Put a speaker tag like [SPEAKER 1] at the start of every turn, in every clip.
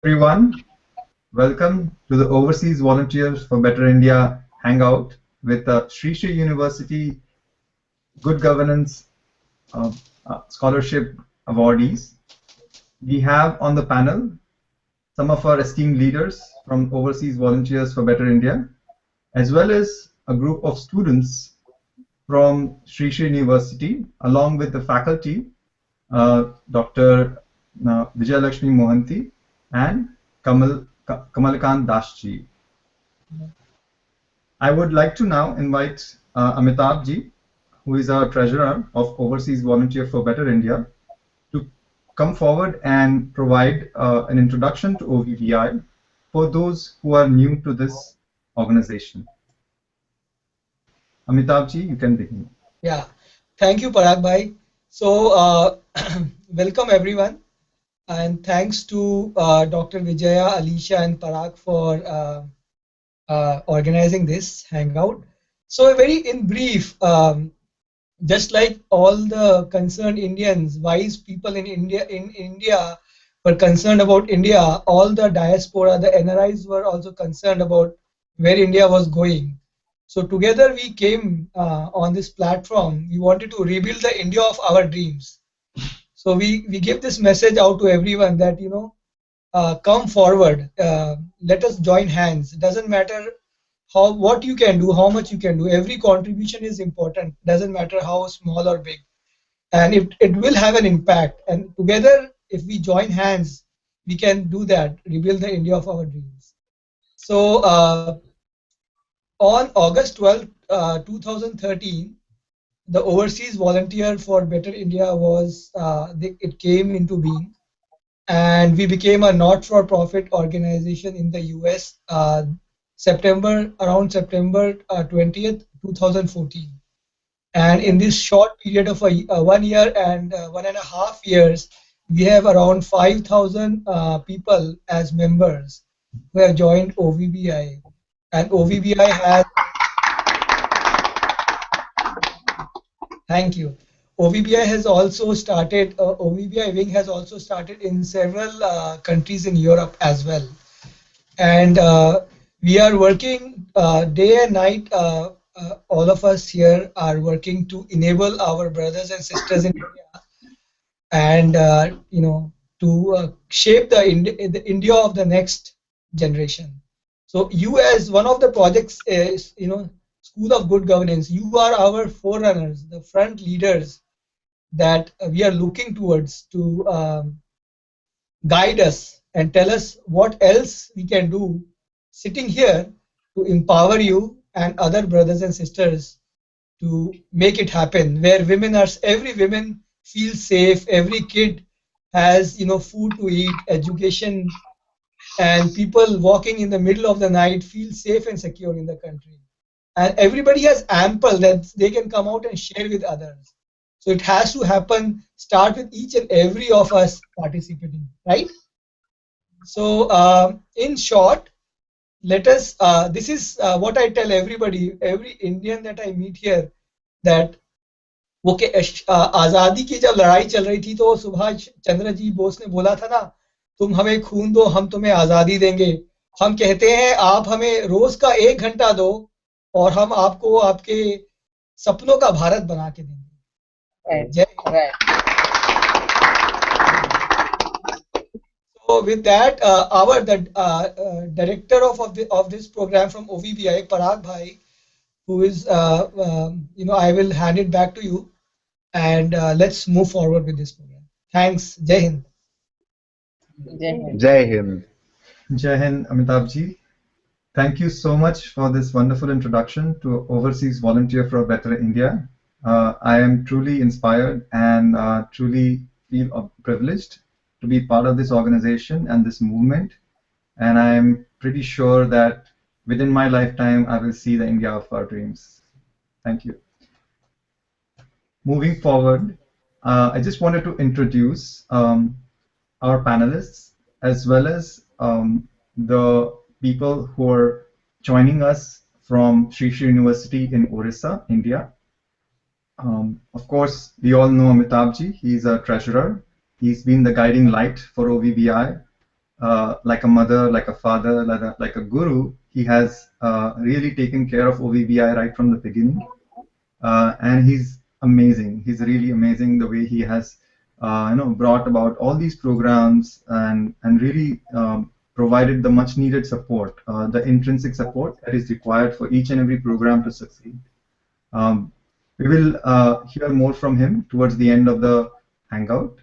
[SPEAKER 1] Everyone. Welcome to the Overseas Volunteers for Better India Hangout with the Sri Sri University Good Governance uh, Scholarship awardees. We have on the panel some of our esteemed leaders from Overseas Volunteers for Better India, as well as a group of students from Sri Sri University, along with the faculty, Dr. Vijayalakshmi Mohanty and Kamalakant Dasji. I would like to now invite Amitabh ji, who is our treasurer of Overseas Volunteer for Better India, to come forward and provide an introduction to OVBI for those who are new to this organization. Amitabh ji, you can begin.
[SPEAKER 2] Yeah, thank you, Parag bhai. So, welcome everyone, and thanks to Dr. Vijaya, Alicia, and Parag for organizing this hangout. So, very in brief, just like all the concerned Indians, wise people in India were concerned about India, all the diaspora, the NRIs were also concerned about where India was going. So together we came on this platform. We wanted to rebuild the India of our dreams. So we give this message out to everyone that come forward. Let us join hands. It doesn't matter what you can do, how much you can do. Every contribution is important. Doesn't matter how small or big, and it will have an impact. And together, if we join hands, we can do that. Rebuild the India of our dreams. So. On August 12th, 2013, the Overseas Volunteer for Better India it came into being, and we became a not-for-profit organization in the US around September 20th, 2014. And in this short period of 1 year and 1.5 years, we have around 5,000 people as members who have joined OVBI. And OVBI has, thank you. OVBI has also started, OVBI wing has also started in several countries in Europe as well. And we are working day and night, all of us here are working to enable our brothers and sisters in India and, to shape the India of the next generation. So you, as one of the projects is, School of Good Governance, you are our forerunners, the front leaders that we are looking towards to guide us and tell us what else we can do sitting here to empower you and other brothers and sisters to make it happen, where every woman feels safe, every kid has, food to eat, education, and people walking in the middle of the night feel safe and secure in the country. And everybody has ample that they can come out and share with others. So it has to happen, start with each and every of us participating, right? So in short, let us, this is what I tell everybody, every Indian that I meet here, that वो आज़ादी की जब लड़ाई चल रही थी तो सुभाष चंद्र जी बोस ने बोला था ना, तुम हमें खून दो हम तुम्हें आज़ादी देंगे. हम कहते हैं आप हमें रोज का 1 घंटा दो और हम आपको आपके सपनों का भारत बना के देंगे. जय Hind. So with that, the director of this program from OVBI, Parag bhai, who is, I will hand it back to you, and let's move forward with this program. Thanks. Jai Hind.
[SPEAKER 3] Jai Hind.
[SPEAKER 1] Jai Hind, Amitabh ji. Thank you so much for this wonderful introduction to Overseas Volunteer for a Better India. I am truly inspired and truly feel privileged to be part of this organization and this movement. And I'm pretty sure that within my lifetime, I will see the India of our dreams. Thank you. Moving forward, I just wanted to introduce our panelists as well as the people who are joining us from Sri Sri University in Orissa, India. Of course, we all know Amitabh ji. He's a treasurer. He's been the guiding light for OVBI like a mother, like a father, like a guru. He has really taken care of OVBI right from the beginning, and he's amazing. He's really amazing the way he has, brought about all these programs and really provided the much needed support, the intrinsic support that is required for each and every program to succeed. Um, we will hear more from him towards the end of the hangout.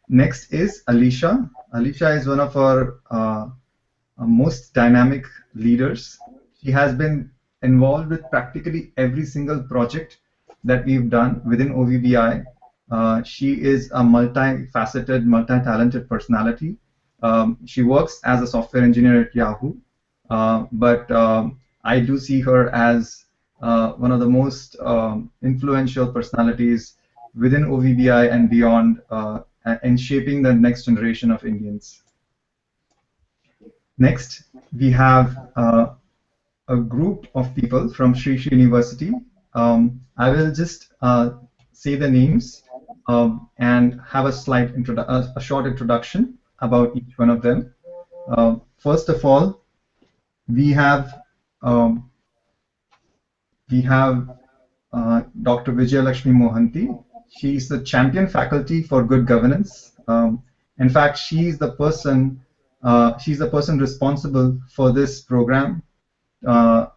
[SPEAKER 1] Next is Alicia. Alicia is one of our most dynamic leaders. She has been involved with practically every single project that we've done within OVBI. She is a multifaceted, multi-talented personality. She works as a software engineer at Yahoo, but I do see her as one of the most influential personalities within OVBI and beyond in shaping the next generation of Indians. Next, we have a group of people from Sri Sri University. I will just say the names and have a short introduction about each one of them. First of all, we have um, Dr. Vijaya Lakshmi Mohanty. She is the champion faculty for good governance. In fact, she's the person responsible for this program to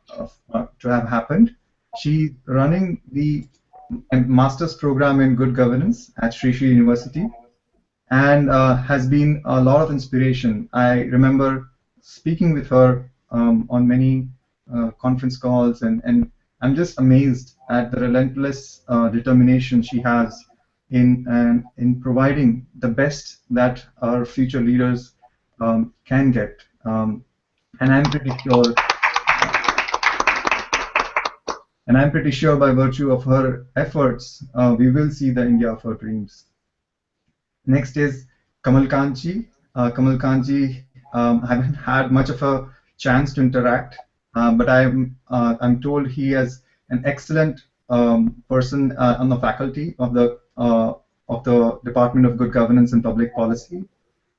[SPEAKER 1] have happened. She's running the master's program in good governance at Sri Sri University and has been a lot of inspiration. I remember speaking with her on many conference calls, and I'm just amazed at the relentless determination she has in providing the best that our future leaders can get. And I'm pretty sure by virtue of her efforts, we will see the India of our dreams. Next is Kamal Kanji. Kamal Kanji, haven't had much of a chance to interact, but I'm told he is an excellent person on the faculty of the Department of Good Governance and Public Policy,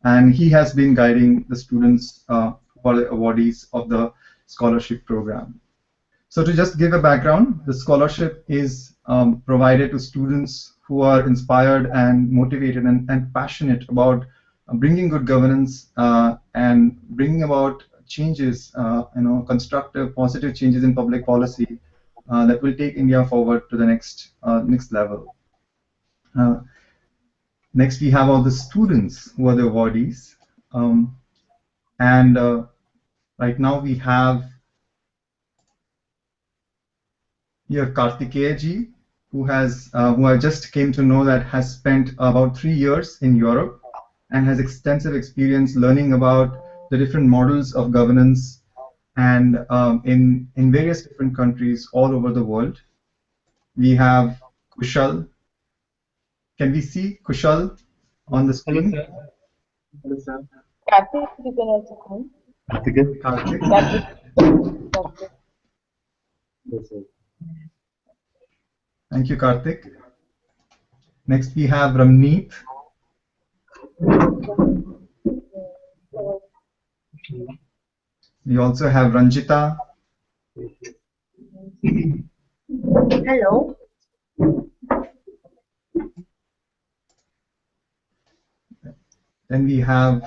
[SPEAKER 1] and he has been guiding the students who are the awardees of the scholarship program. So to just give a background, the scholarship is provided to students who are inspired and motivated and passionate about bringing good governance and bringing about changes, constructive, positive changes in public policy that will take India forward to the next level. Next, we have all the students who are the awardees, and right now we have here Kartikeya ji, who I just came to know that has spent about 3 years in Europe and has extensive experience learning about the different models of governance and in various different countries all over the world. We have Kushal. Can we see Kushal on the screen?
[SPEAKER 3] Hello, sir. Hello, sir.
[SPEAKER 4] Karthik, you can also come.
[SPEAKER 1] Karthik.
[SPEAKER 4] Karthik.
[SPEAKER 3] Yes, sir.
[SPEAKER 1] Thank you, Karthik. Next, we have Ramneet. We also have Ranjita.
[SPEAKER 4] Hello.
[SPEAKER 1] Then we have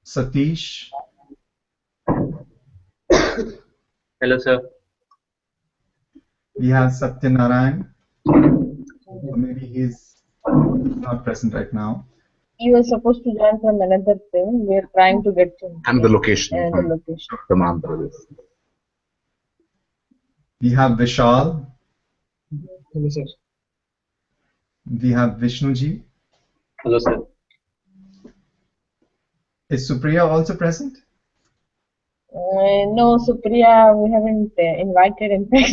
[SPEAKER 1] Satish.
[SPEAKER 3] Hello, sir.
[SPEAKER 1] We have Satyanarayan. Maybe he's not present right now.
[SPEAKER 4] You were supposed to join from another thing. We are trying to get to
[SPEAKER 5] And the location.
[SPEAKER 4] another location.
[SPEAKER 5] From Andhra Pradesh.
[SPEAKER 1] We have Vishal.
[SPEAKER 3] Hello, sir.
[SPEAKER 1] We have Vishnuji.
[SPEAKER 3] Hello, sir.
[SPEAKER 1] Is Supriya also present?
[SPEAKER 4] No, Supriya, we haven't invited. In fact,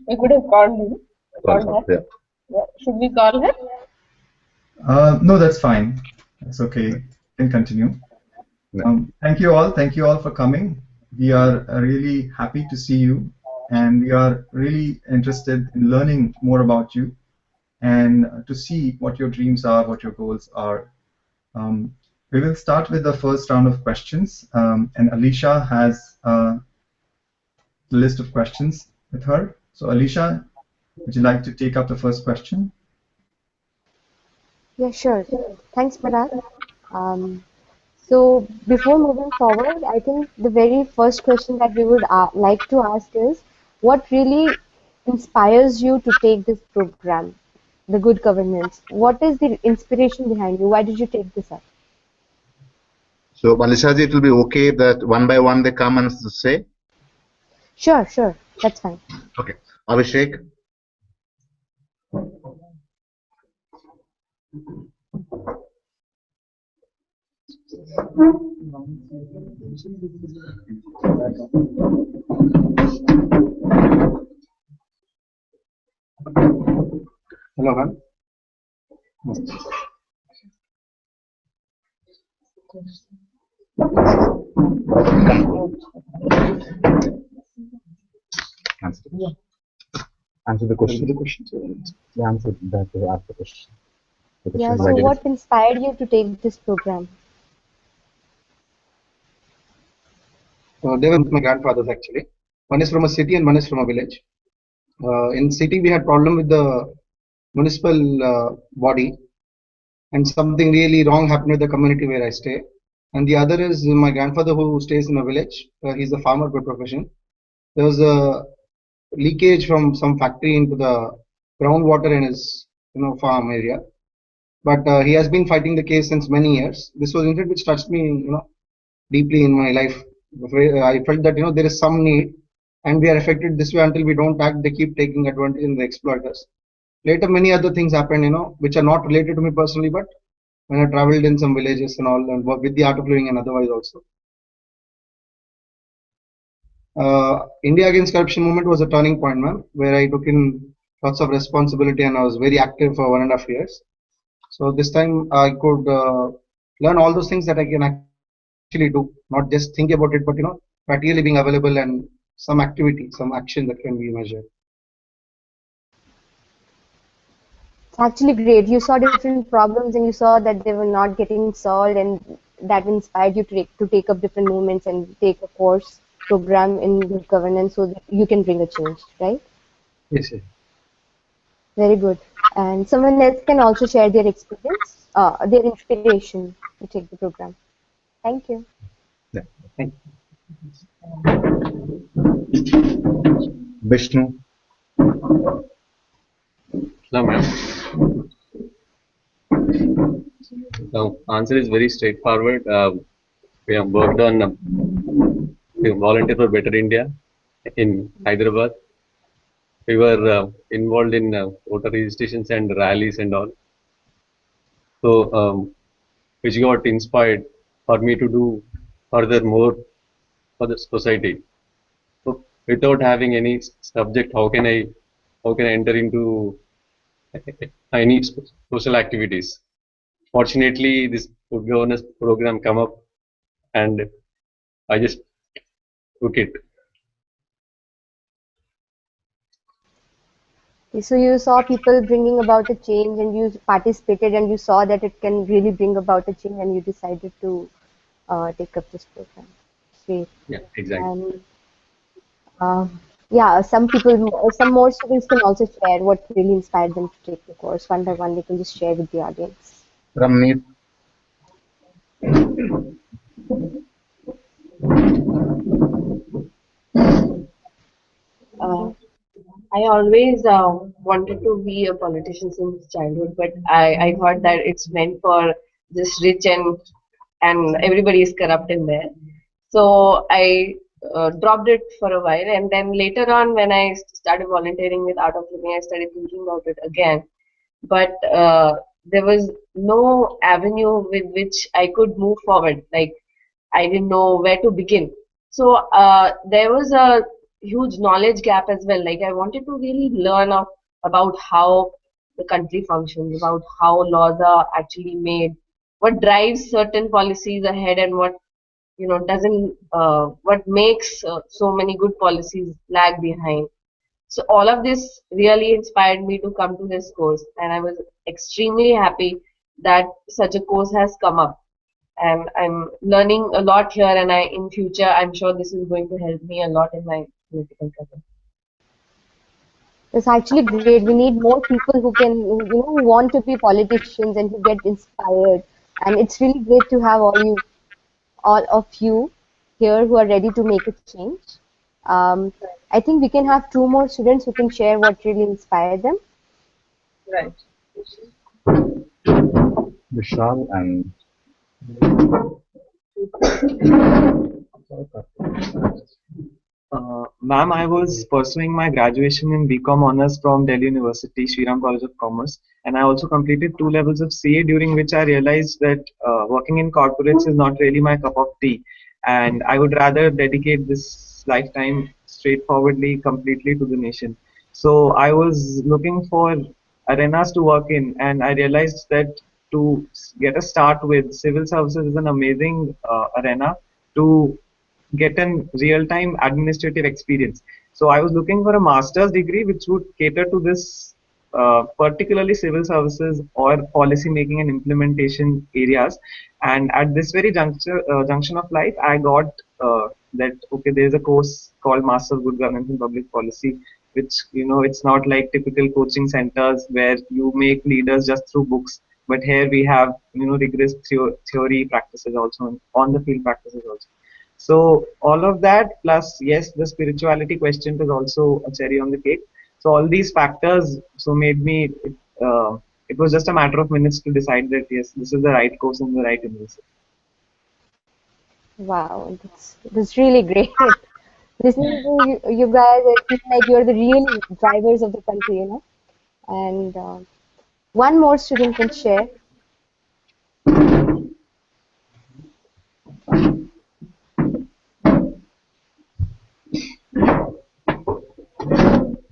[SPEAKER 4] we could have called him. Called her.
[SPEAKER 5] Yeah.
[SPEAKER 4] Yeah. Should we call her?
[SPEAKER 1] No, that's fine. That's okay. You can continue.
[SPEAKER 5] Yeah.
[SPEAKER 1] Thank you all. Thank you all for coming. We are really happy to see you, and we are really interested in learning more about you and to see what your dreams are, what your goals are. We will start with the first round of questions, and Alicia has a list of questions with her. So Alicia, would you like to take up the first question?
[SPEAKER 6] Yeah, sure. Thanks, Parag. So before moving forward, I think the very first question that we would like to ask is, what really inspires you to take this program, the good governance? What is the inspiration behind you? Why did you take this up?
[SPEAKER 5] So, Malishaji, it will be okay that one by one they come and say?
[SPEAKER 6] Sure, sure. That's fine.
[SPEAKER 5] Okay. Abhishek?
[SPEAKER 7] Hello, ma'am.
[SPEAKER 5] Answer the question. Yeah, answer that. Ask the question.
[SPEAKER 6] Yeah, so what inspired you to take this program?
[SPEAKER 7] They were my grandfathers actually. One is from a city and one is from a village. In city, we had problem with the municipal body, and something really wrong happened with the community where I stay. And the other is my grandfather who stays in a village. He's a farmer by profession. There was a leakage from some factory into the groundwater in his farm area. But he has been fighting the case since many years. This was incident which touched me deeply in my life. I felt that there is some need, and we are affected this way until we don't act. They keep taking advantage and they exploit us. Later, many other things happened, which are not related to me personally, but when I traveled in some villages and all, and worked with the art of living and otherwise also. India Against Corruption movement was a turning point, ma'am, where I took in lots of responsibility and I was very active for 1.5 years. So this time I could learn all those things that I can actually do, not just think about it, but practically being available and some activity, some action that can be measured.
[SPEAKER 6] It's actually great. You saw different problems and you saw that they were not getting solved, and that inspired you to take up different movements and take a course program in good governance so that you can bring a change, right?
[SPEAKER 7] Yes, sir.
[SPEAKER 6] Very good. And someone else can also share their experience, their inspiration to take the program. Thank you.
[SPEAKER 5] Yeah.
[SPEAKER 7] Thank
[SPEAKER 5] Vishnu?
[SPEAKER 3] No, ma'am. The answer is very straightforward. We have worked on we volunteer for Better India in Hyderabad. We were involved in voter registrations and rallies and all. So, which got inspired for me to do further more for the society. So, without having any subject, how can I enter into any social activities? Fortunately, this good governance program come up, and I just took it.
[SPEAKER 6] So you saw people bringing about a change and you participated and you saw that it can really bring about a change and you decided to take up this program. Great.
[SPEAKER 3] Yeah, exactly.
[SPEAKER 6] And yeah, some more students can also share what really inspired them to take the course. One by one, they can just share with the audience.
[SPEAKER 5] Ramneet?
[SPEAKER 4] I always wanted to be a politician since childhood, but I thought that it's meant for just rich and everybody is corrupt in there. So I dropped it for a while, and then later on, when I started volunteering with Art of Living, I started thinking about it again. But there was no avenue with which I could move forward. Like I didn't know where to begin. So there was a huge knowledge gap as well. Like I wanted to really learn about how the country functions, about how laws are actually made, what drives certain policies ahead, and what doesn't, what makes so many good policies lag behind. So all of this really inspired me to come to this course, and I was extremely happy that such a course has come up. and I'm learning a lot here. And in future, I'm sure this is going to help me a lot in my political career.
[SPEAKER 6] It's actually great. We need more people who can, who want to be politicians and who get inspired. And it's really great to have all of you here who are ready to make a change. Um, I think we can have two more students who can share what really inspired them.
[SPEAKER 4] Right.
[SPEAKER 5] Vishal and
[SPEAKER 8] Ma'am, I was pursuing my graduation in BCom honors from Delhi University, Shriram College of Commerce, and I also completed 2 levels of CA, during which I realized that working in corporates is not really my cup of tea, and I would rather dedicate this lifetime straightforwardly, completely to the nation. So I was looking for arenas to work in, and I realized that to get a start with, civil services is an amazing arena to get an real-time administrative experience. So I was looking for a master's degree which would cater to this, particularly civil services or policy making and implementation areas. And at this very junction of life, I got that okay, there is a course called Master of Good Governance and Public Policy, which it's not like typical coaching centers where you make leaders just through books. But here we have rigorous theory practices also, on the field practices also. So all of that plus yes, the spirituality question was also a cherry on the cake. So all these factors so made me. It was just a matter of minutes to decide that yes, this is the right course and the right university.
[SPEAKER 6] Wow, that's really great. Listening to you guys, I feel like you're the real drivers of the country. And one more student can share.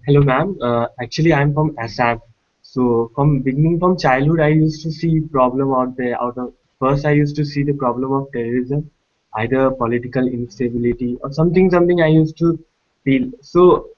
[SPEAKER 8] Hello, ma'am. Actually, I'm from Assam. So, from beginning, from childhood, I used to see problem out there. First, I used to see the problem of terrorism, either political instability or something. I used to feel. So,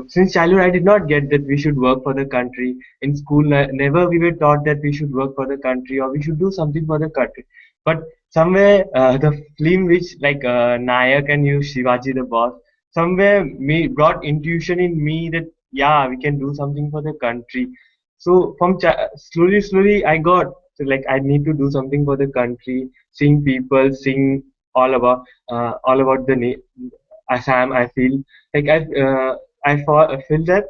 [SPEAKER 8] since childhood, I did not get that we should work for the country. In school, never we were taught that we should work for the country or we should do something for the country. But somewhere, the film which like Nayak and you, Shivaji the boss, somewhere me brought intuition in me that yeah, we can do something for the country. So from slowly I got so like I need to do something for the country, seeing people, seeing all about the Assam. I feel like I feel that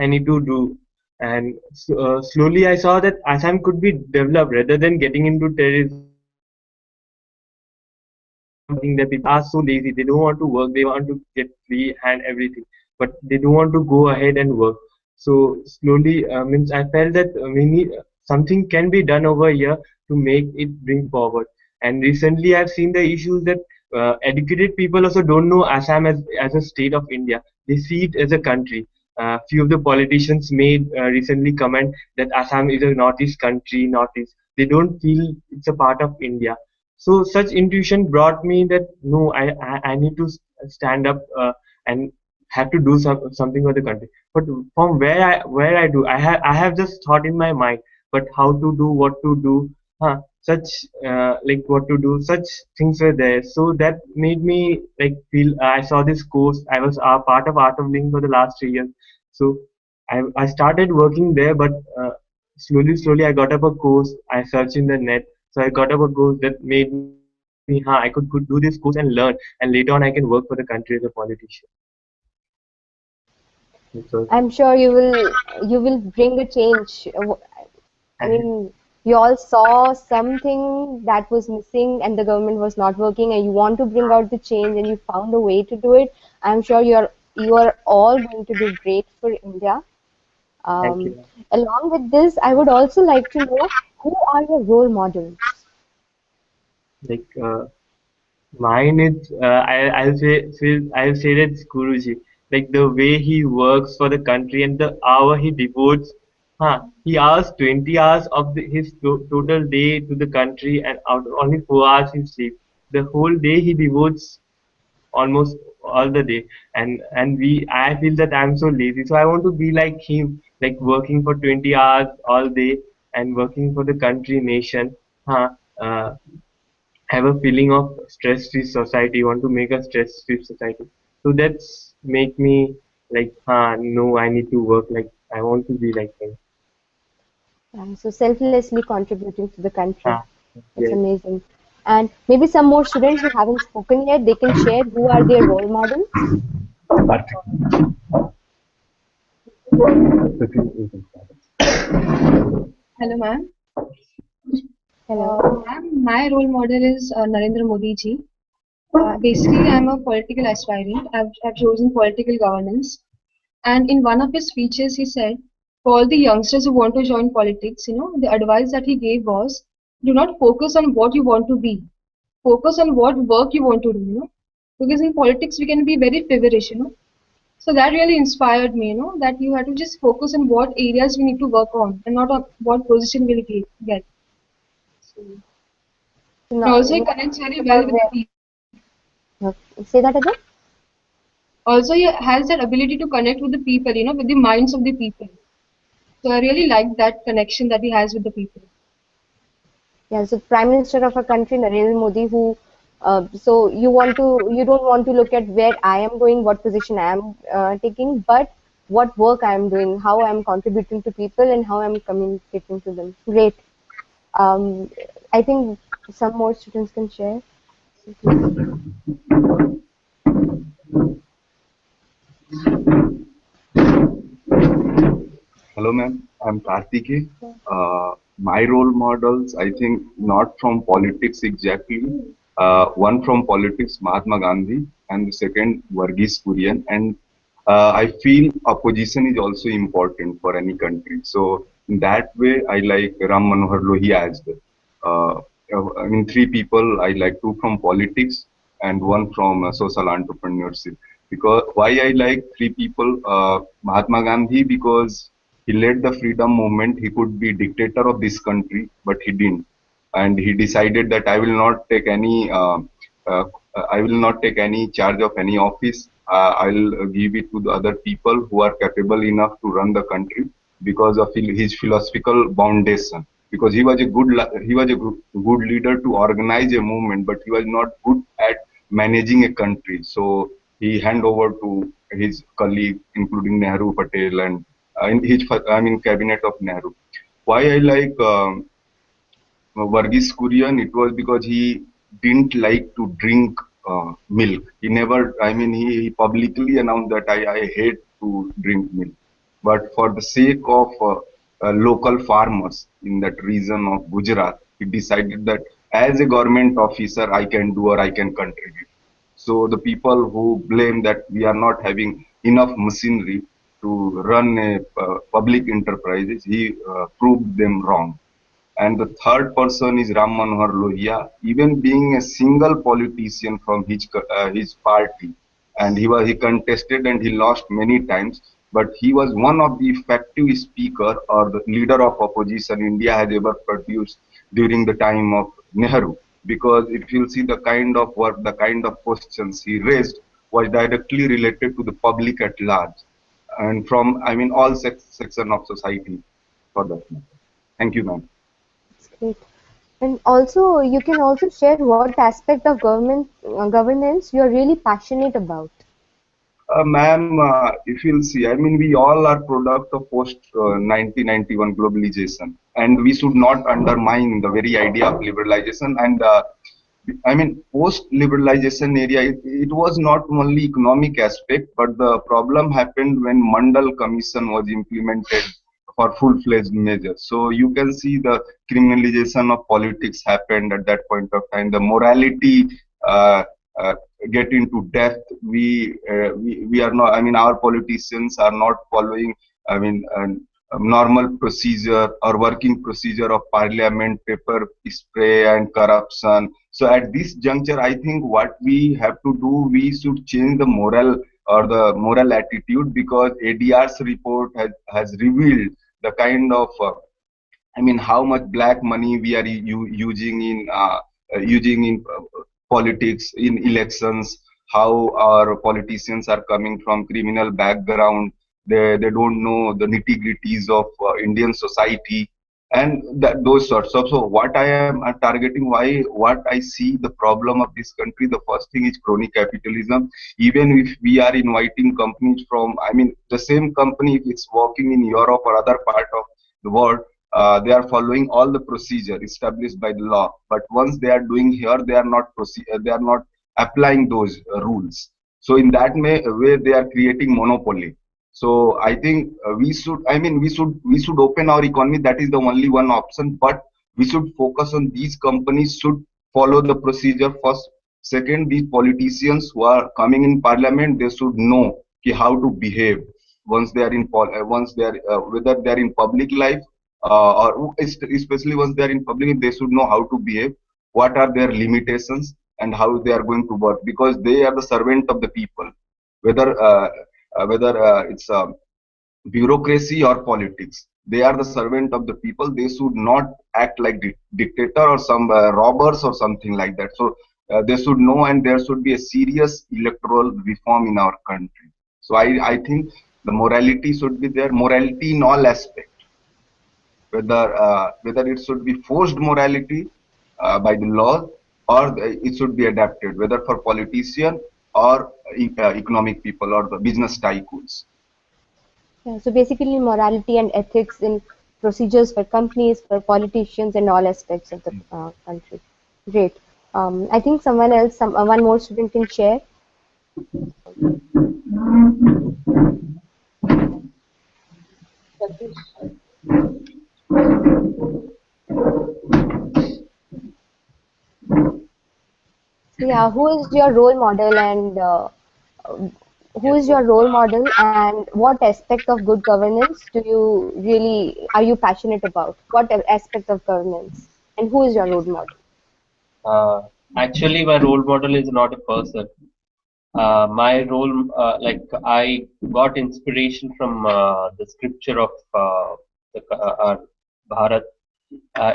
[SPEAKER 8] I need to do, and slowly I saw that Assam could be developed rather than getting into terrorism. Thing that people are so lazy, they don't want to work, they want to get free and everything, but they don't want to go ahead and work. So slowly means I felt that we need something can be done over here to make it bring forward. And recently I've seen the issues that educated people also don't know Assam as a state of India. They see it as a country. Few of the politicians made recently comment that Assam is a northeast country, northeast. They don't feel it's a part of India. So such intuition brought me that no, I need to stand up and have to do something for the country. But from where I do, I have just thought in my mind, but how to do, what to do, such like what to do, such things were there. So that made me like feel. I saw this course. I was a part of Art of Living for the last 3 years. So I started working there, but slowly I got up a course. I searched in the net, so I got up a course that made me, I could do this course and learn, and later on I can work for the country as a politician. So,
[SPEAKER 6] I'm sure you will bring a change. I mean, you all saw something that was missing and the government was not working, and you want to bring out the change, and you found a way to do it. I'm sure you are all going to do great for India.
[SPEAKER 8] thank
[SPEAKER 6] Um,
[SPEAKER 8] you.
[SPEAKER 6] Along with this, I would also like to know who are your role models?
[SPEAKER 8] Like mine is I'll say that it's Guruji. Like the way he works for the country and the hour he devotes. He hours 20 hours of his total day to the country, and out only 4 hours he sleep. The whole day he devotes almost all the day, and I feel that I'm so lazy, so I want to be like him, like working for 20 hours all day and working for the country, nation. Huh? uh, have a feeling of stress-free society, want to make a stress-free society. So that's make me like, no, I need to work like I want to be like them.
[SPEAKER 6] So selflessly contributing to the country.
[SPEAKER 8] Ah,
[SPEAKER 6] That's
[SPEAKER 8] yes.
[SPEAKER 6] amazing. And maybe some more students who haven't spoken yet, they can share who are their role models.
[SPEAKER 9] Hello, ma'am.
[SPEAKER 6] Hello.
[SPEAKER 9] Ma'am, my role model is Narendra Modi ji. Basically, I'm a political aspirant. I've chosen political governance. And in one of his speeches, he said, for all the youngsters who want to join politics, the advice that he gave was, do not focus on what you want to be. Focus on what work you want to do. Because in politics, we can be very feverish. So that really inspired me, that you have to just focus on what areas we need to work on and not on what position we'll get. So, and
[SPEAKER 6] No,
[SPEAKER 9] also, he
[SPEAKER 6] no,
[SPEAKER 9] connects very well
[SPEAKER 6] about
[SPEAKER 9] with the
[SPEAKER 6] where.
[SPEAKER 9] people.
[SPEAKER 6] Say that again.
[SPEAKER 9] Also, he has that ability to connect with the people, with the minds of the people. So I really like that connection that he has with the people.
[SPEAKER 6] Yeah, so Prime Minister of a country, Narendra Modi, who, so you don't want to look at where I am going, what position I am taking, but what work I am doing, how I am contributing to people, and how I am communicating to them. Great. Um, I think some more students can share.
[SPEAKER 10] Hello, ma'am. I'm Karthike. My role models, I think, not from politics exactly. One from politics, Mahatma Gandhi, and the second, Varghese Kurian. And I feel opposition is also important for any country. So in that way, I like Ram Manohar Lohia as well. I mean, three people I like, two from politics and one from social entrepreneurship. Because why I like three people, Mahatma Gandhi, because he led the freedom movement. He could be dictator of this country, but he didn't, and he decided that uh, I will not take any charge of any office. I'll give it to the other people who are capable enough to run the country because of his philosophical foundation. Because he was a good leader to organize a movement, but he was not good at managing a country. So he hand over to his colleague, including Nehru, Patel, and cabinet of Nehru. Why I like Varghese Kurian, it was because he didn't like to drink milk. He never, he publicly announced that I hate to drink milk. But for the sake of local farmers in that region of Gujarat, he decided that as a government officer, I can do or I can contribute. So the people who blame that we are not having enough machinery to run a public enterprises, he proved them wrong. And the third person is Ram Manohar Lohia, even being a single politician from his party, and he contested and he lost many times. But he was one of the effective speaker or the leader of opposition India has ever produced during the time of Nehru. Because if you see the kind of work, the kind of questions he raised was directly related to the public at large, and from all section of society for that matter. Thank you, ma'am.
[SPEAKER 6] That's great. And also, you can also share what aspect of governance you are really passionate about.
[SPEAKER 10] Ma'am, if you'll see, we all are product of post 1991 globalization, and we should not undermine the very idea of liberalization. And post liberalization area, it was not only economic aspect, but the problem happened when Mandal Commission was implemented for full-fledged measures. So you can see the criminalization of politics happened at that point of time. The morality uh, uh, get into depth. We are not. Our politicians are not following. A normal procedure or working procedure of parliament, paper spray and corruption. So at this juncture, I think what we have to do, we should change the moral or the moral attitude, because ADR's report has revealed the kind of how much black money we are using in politics, in elections, how our politicians are coming from criminal background. They don't know the nitty-gritties of Indian society, and those sorts of. So what I am targeting, why what I see the problem of this country, the first thing is crony capitalism. Even if we are inviting companies from, I mean, the same company, if it's working in Europe or other part of the world, they are following all the procedure established by the law. But once they are doing here, they are not applying those rules. So in that way, they are creating monopoly. So I think we should open our economy. That is the only one option. But we should focus on these companies should follow the procedure first. Second, these politicians who are coming in parliament, they should know how to behave once they are once they are whether they are in public life, or especially once they are in public, they should know how to behave. What are their limitations and how they are going to work, because they are the servant of the people, whether it's bureaucracy or politics. They are the servant of the people. They should not act like dictator or some robbers or something like that. So they should know, and there should be a serious electoral reform in our country. So I think the morality should be there, morality in all aspects, whether it should be forced morality by the law, or it should be adapted, whether for politician or economic people or the business tycoons.
[SPEAKER 6] Yeah, so basically morality and ethics in procedures for companies, for politicians, and all aspects of the country. Great. I think someone else, one more student can share. So yeah, who is your role model, and what aspect of good governance do you really are you passionate about? What aspect of governance, and who is your role model?
[SPEAKER 11] Actually, my role model is not a person. My role, like I got inspiration from the scripture of Bharat.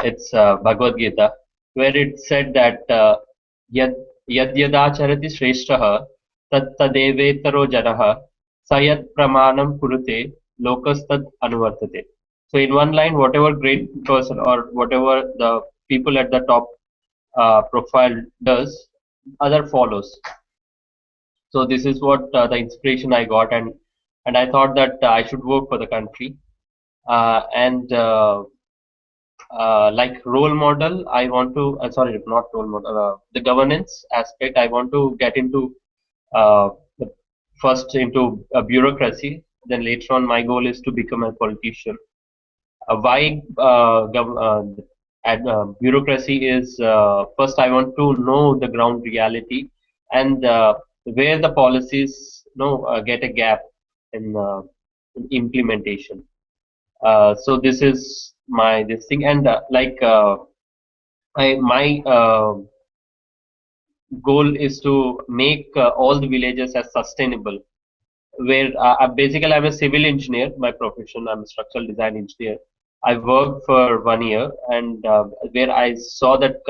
[SPEAKER 11] It's Bhagavad Gita, where it said that yad yadacharati shrestha tat tadevetaro janah sayat pramanam kurute lokastad anuvartate. So in one line, whatever great person or whatever the people at the top profile does, other follows. So this is what the inspiration I got, and I thought that I should work for the country, and like role model, I want to sorry, not role model, the governance aspect. I want to get into the first into bureaucracy. Then later on, my goal is to become a politician. Why bureaucracy is first I want to know the ground reality, and where the policies get a gap in implementation. So this is this thing, and my goal is to make all the villages as sustainable, where basically I'm a civil engineer. My profession, I'm a structural design engineer. I worked for 1 year, and where I saw that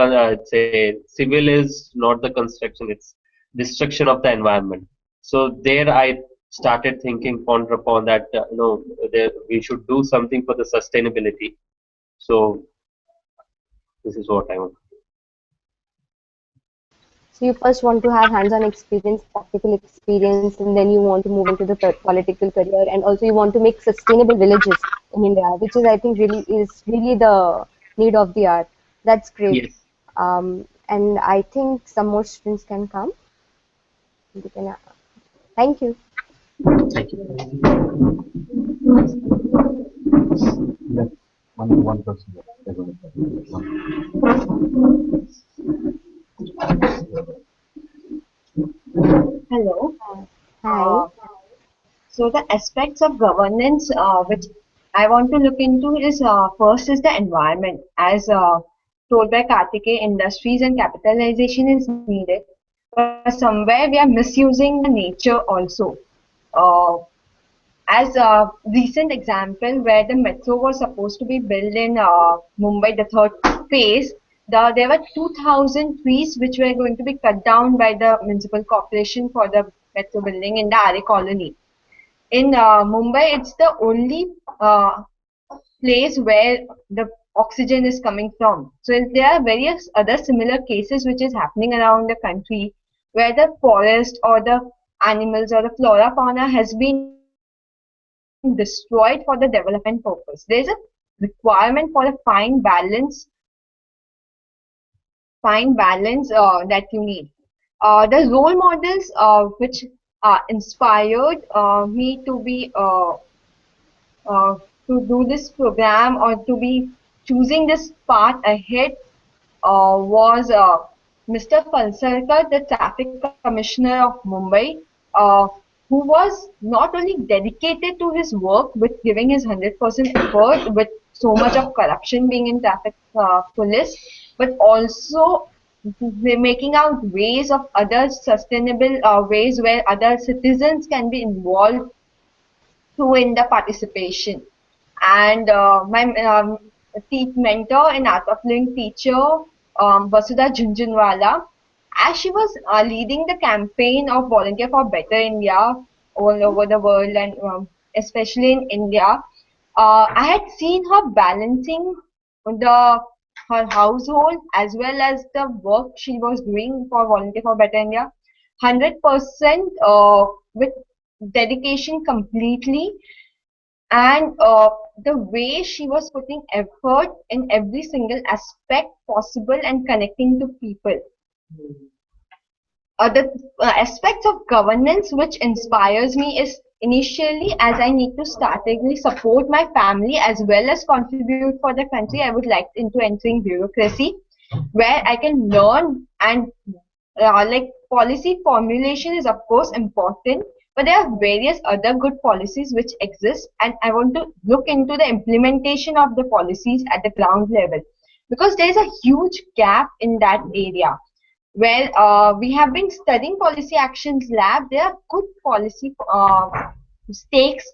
[SPEAKER 11] say civil is not the construction; it's destruction of the environment. So there I started thinking, ponder upon that. We should do something for the sustainability. So this is what I want.
[SPEAKER 6] So you first want to have hands-on experience, practical experience, and then you want to move into the political career, and also you want to make sustainable villages in India, which is I think really the need of the hour. That's great.
[SPEAKER 11] Yes.
[SPEAKER 6] And I think some more students can come. We can, thank you.
[SPEAKER 11] Thank you.
[SPEAKER 5] Yes, one person.
[SPEAKER 12] Hello.
[SPEAKER 6] Hi.
[SPEAKER 12] So the aspects of governance which I want to look into is first is the environment. As told by Karthikeya, industries and capitalization is needed, but somewhere we are misusing the nature also. As a recent example where the metro was supposed to be built in Mumbai, the third phase, there were 2,000 trees which were going to be cut down by the municipal corporation for the metro building in the RA colony. In Mumbai, it's the only place where oxygen is coming from. So there are various other similar cases which is happening around the country where the forest or the animals or the flora fauna has been destroyed for the development purpose. There is a requirement for a fine balance that you need. The role models which inspired me to be to do this program or to be choosing this path ahead was Mr. Palsarkar, the Traffic Commissioner of Mumbai, uh, who was not only dedicated to his work with giving his 100% effort with so much of corruption being in traffic police, but also making out ways of other sustainable ways where other citizens can be involved through in the participation. And my mentor and art of living teacher, Vasudha Jhunjhunwala, as she was leading the campaign of Volunteer for Better India all over the world and especially in India, I had seen her balancing the her household as well as the work she was doing for Volunteer for Better India, 100% with dedication completely, and the way she was putting effort in every single aspect possible and connecting to people. The aspects of governance which inspires me is initially as I need to strategically support my family as well as contribute for the country, I would like into entering bureaucracy where I can learn and like policy formulation is of course important, but there are various other good policies which exist and I want to look into the implementation of the policies at the ground level because there is a huge gap in that area where we have been studying policy actions lab. There are good policy stakes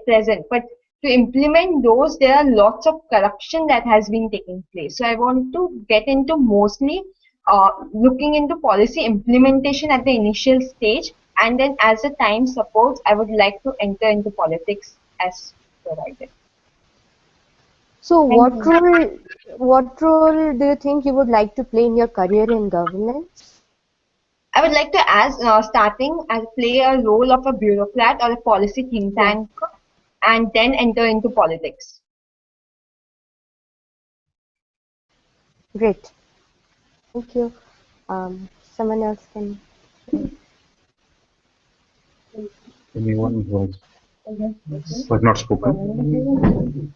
[SPEAKER 12] present, but to implement those, there are lots of corruption that has been taking place. So I want to get into mostly looking into policy implementation at the initial stage, and then as the time supports, I would like to enter into politics as provided.
[SPEAKER 6] So
[SPEAKER 12] Thank you.
[SPEAKER 6] what role do you think you would like to play in your career in governance?
[SPEAKER 12] I would like to ask, starting, I'll play a role of a bureaucrat or a policy think
[SPEAKER 6] Yeah,
[SPEAKER 12] tank and then enter into politics.
[SPEAKER 6] great. Thank you. Someone else can.
[SPEAKER 5] Anyone who has not spoken?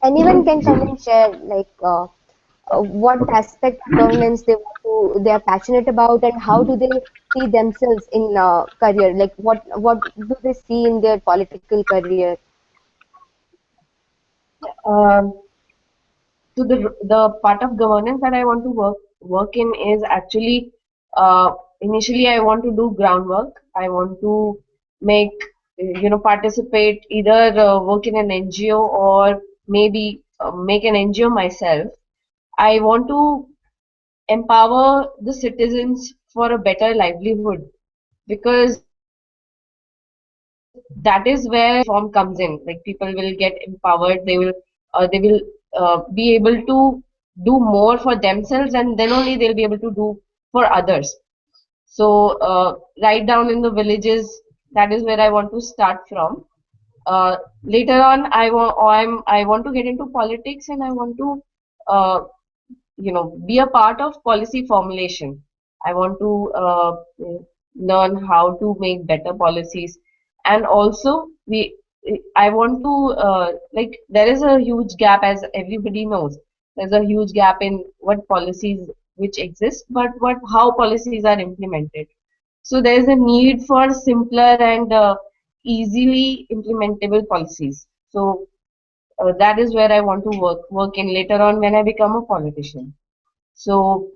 [SPEAKER 6] Anyone can come and share like what
[SPEAKER 5] Okay.
[SPEAKER 6] aspect of governance they are passionate about and how do they see themselves in career, like what do they see in their political career.
[SPEAKER 4] Um, so the part of governance that I want to work in is actually initially I want to do groundwork. I want to make participate either work in an NGO or maybe make an NGO myself. I want to empower the citizens for a better livelihood because that is where reform comes in. Like people will get empowered, they will be able to do more for themselves, and then only they'll be able to do for others. So right down in the villages, that is where I want to start from. Later on, I want to get into politics, and I want to uh, be a part of policy formulation. I want to learn how to make better policies, and also I want to like there is a huge gap, as everybody knows. There's a huge gap in what policies which exist, but what how policies are implemented. So there is a need for simpler and easily implementable policies. So that is where I want to work in later on when I become a politician. So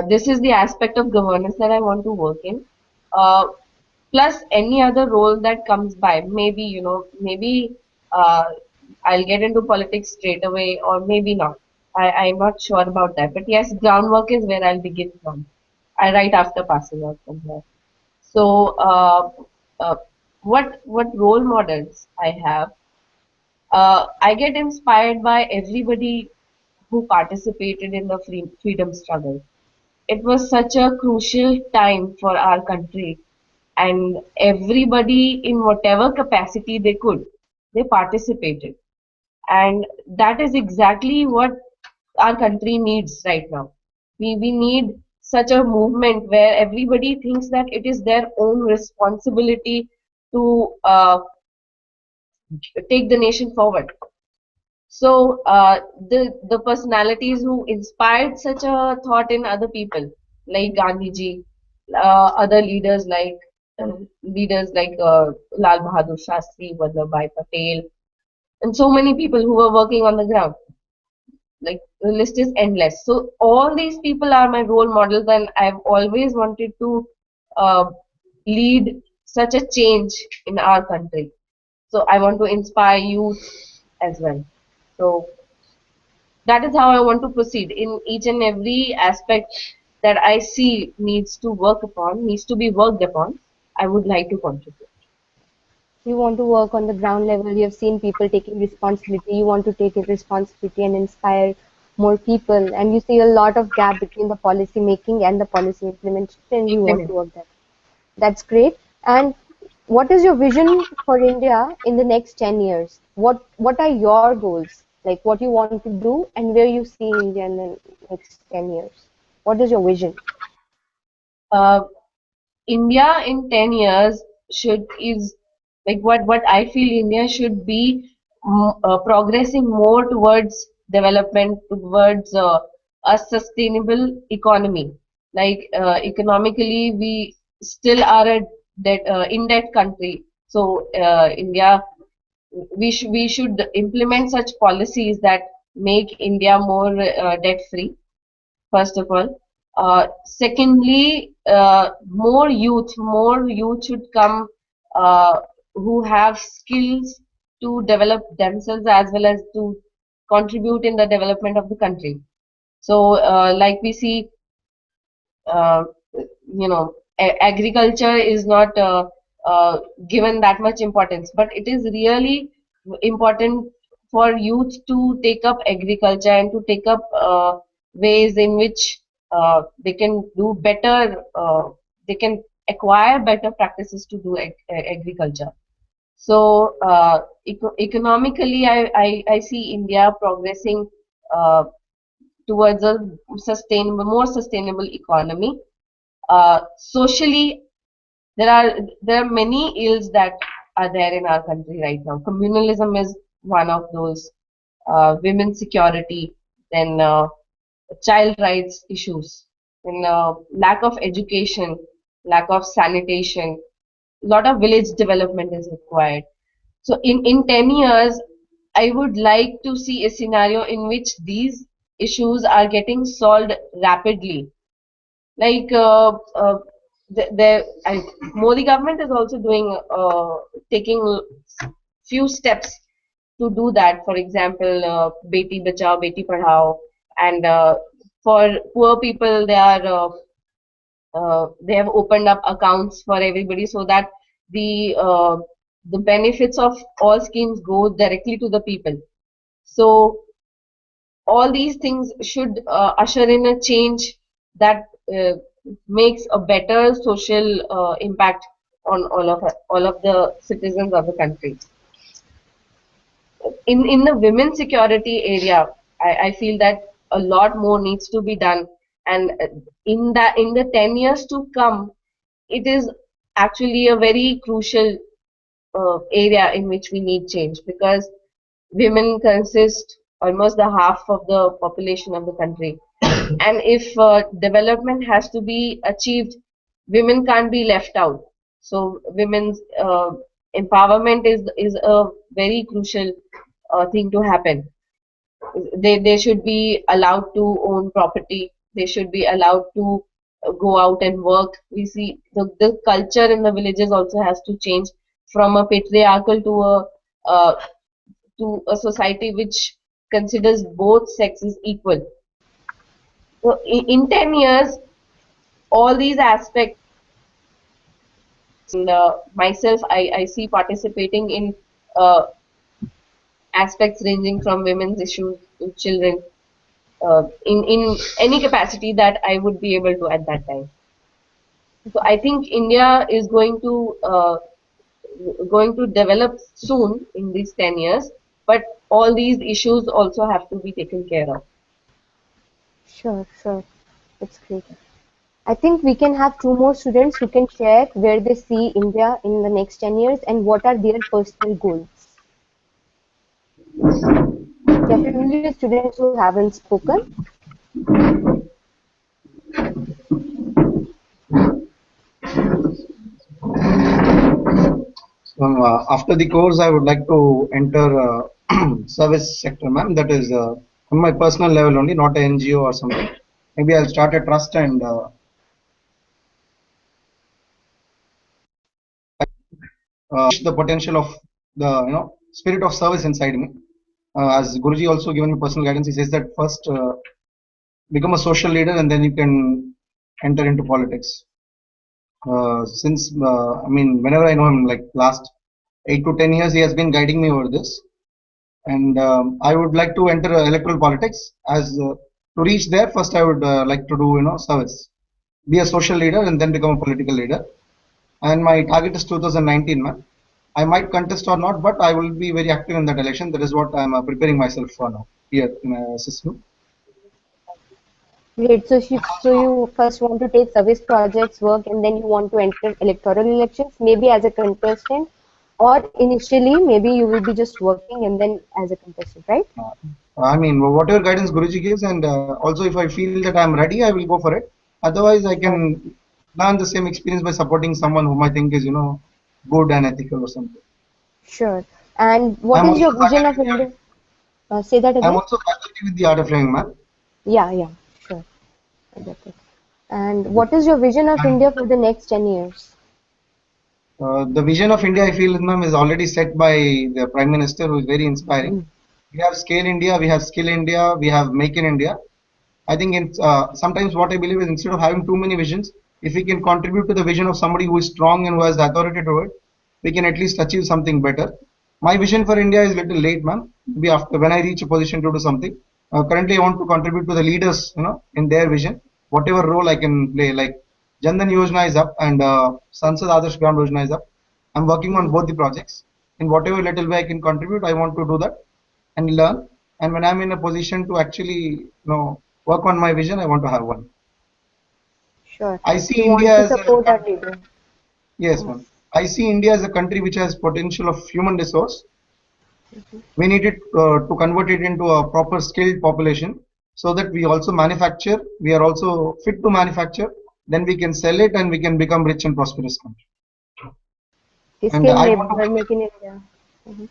[SPEAKER 4] this is the aspect of governance that I want to work in. Uh, Plus any other role that comes by. Maybe maybe uh, I'll get into politics straight away, or maybe not. I'm not sure about that. But yes, groundwork is where I'll begin from. I right after passing out from here. So uh, what role models I have? I get inspired by everybody who participated in the freedom struggle. It was such a crucial time for our country, and everybody, in whatever capacity they could, they participated. And that is exactly what our country needs right now. We need such a movement where everybody thinks that it is their own responsibility to take the nation forward. So the personalities who inspired such a thought in other people, like Gandhiji, other leaders like Lal Bahadur Shastri, Vallabhbhai Patel, and so many people who were working on the ground. Like the list is endless. So all these people are my role models, and I've always wanted to uh, lead such a change in our country. So I want to inspire youth as well. So that is how I want to proceed in each and every aspect that I see needs to be worked upon. I would like to contribute.
[SPEAKER 6] You want to work on the ground level. You have seen people taking responsibility. You want to take a responsibility and inspire more people. And you see a lot of gap between the policy making and the policy implementation, and you want to
[SPEAKER 4] Implement.
[SPEAKER 6] work that. That's great. And what is your vision for India in the next 10 years? What are your goals? Like what you want to do and where you see India in the next 10 years? What is your vision?
[SPEAKER 4] Uh, India in 10 years should is like what I feel India should be progressing more towards development, towards a sustainable economy. Like economically, we still are a in debt country. So India, we should implement such policies that make India more debt free, first of all. Secondly, more youth should come who have skills to develop themselves as well as to contribute in the development of the country. So, like we see, uh, agriculture is not given that much importance, but it is really important for youth to take up agriculture and to take up ways in which they can do better, they can acquire better practices to do agriculture. So, economically, I see India progressing uh, towards a more sustainable economy. Socially, there are many ills that are there in our country right now. Communalism is one of those. Women's security, then child rights issues, then lack of education, lack of sanitation. A lot of village development is required. So in 10 years, I would like to see a scenario in which these issues are getting solved rapidly. Like Modi government is also taking few steps to do that. For example, Beti Bachao, Beti Padhao, and for poor people, they have opened up accounts for everybody so that the benefits of all schemes go directly to the people. So all these things should usher in a change that makes a better social impact on all of the citizens of the country. In the women's security area, I feel that a lot more needs to be done, and in the 10 years to come, it is actually a very crucial area in which we need change, because women consist almost the half of the population of the country. And if development has to be achieved, women can't be left out. So women's empowerment is a very crucial thing to happen. They should be allowed to own property. They should be allowed to go out and work. We see the culture in the villages also has to change from a patriarchal uh, to a society which considers both sexes equal. So in 10 years, all these aspects, and myself, I see participating in uh, aspects ranging from women's issues to children, in any capacity that I would be able to at that time. So I think India is going to develop soon in these 10 years, but all these issues also have to be taken care of.
[SPEAKER 6] Sure, sure. That's great. I think we can have two more students who can share where they see India in the next 10 years and what are their personal goals. Definitely the students who haven't spoken.
[SPEAKER 7] So after the course, I would like to enter service sector, ma'am. That is on my personal level only, not an NGO or something. Maybe I'll start a trust and the potential of the spirit of service inside me. As Guruji also given me personal guidance, he says that first become a social leader and then you can enter into politics. Since I mean, whenever I know him, like last 8 to 10 years, he has been guiding me over this. And I would like to enter electoral politics. As to reach there, first I would like to do service, be a social leader, and then become a political leader. And my target is 2019, ma'am. I might contest or not, but I will be very active in that election. That is what I am preparing myself for now here in SSU.
[SPEAKER 6] Great. So you first want to take service projects work and then you want to enter electoral elections, maybe as a contestant, or initially maybe you will be just working and then as a contestant, right?
[SPEAKER 7] I mean, whatever guidance Guruji gives, and also if I feel that I am ready, I will go for it. Otherwise, I can learn the same experience by supporting someone whom I think is, good and ethical or something.
[SPEAKER 6] Sure. And what is your vision of India? Say that again.
[SPEAKER 7] I'm also faculty with the Art of Living, ma'am.
[SPEAKER 6] Yeah, sure. I get it. And what is your vision of India for the next 10 years?
[SPEAKER 7] The vision of India, I feel, ma'am, is already set by the Prime Minister, who is very inspiring. We have Scale India, we have Skill India, we have Make in India. I think sometimes what I believe is instead of having too many visions, if we can contribute to the vision of somebody who is strong and who has the authority to it, we can at least achieve something better. My vision for India is a little late, ma'am. Maybe after when I reach a position to do something. Currently, I want to contribute to the leaders, in their vision, whatever role I can play. Like Jandan Yojana is up and Sansad Adarsh Gram Yojana is up. I'm working on both the projects. In whatever little way I can contribute, I want to do that and learn. And when I'm in a position to actually, work on my vision, I want to have one.
[SPEAKER 6] Sure.
[SPEAKER 7] I see
[SPEAKER 6] You
[SPEAKER 7] India
[SPEAKER 6] want to
[SPEAKER 7] as
[SPEAKER 6] support our leader.
[SPEAKER 7] yes, ma'am. I see India as a country which has potential of human resource. We need it to convert it into a proper skilled population so that we also manufacture. We are also fit to manufacture. Then we can sell it and we can become rich and prosperous country. And
[SPEAKER 6] Skilled
[SPEAKER 7] I want to
[SPEAKER 6] labor making India.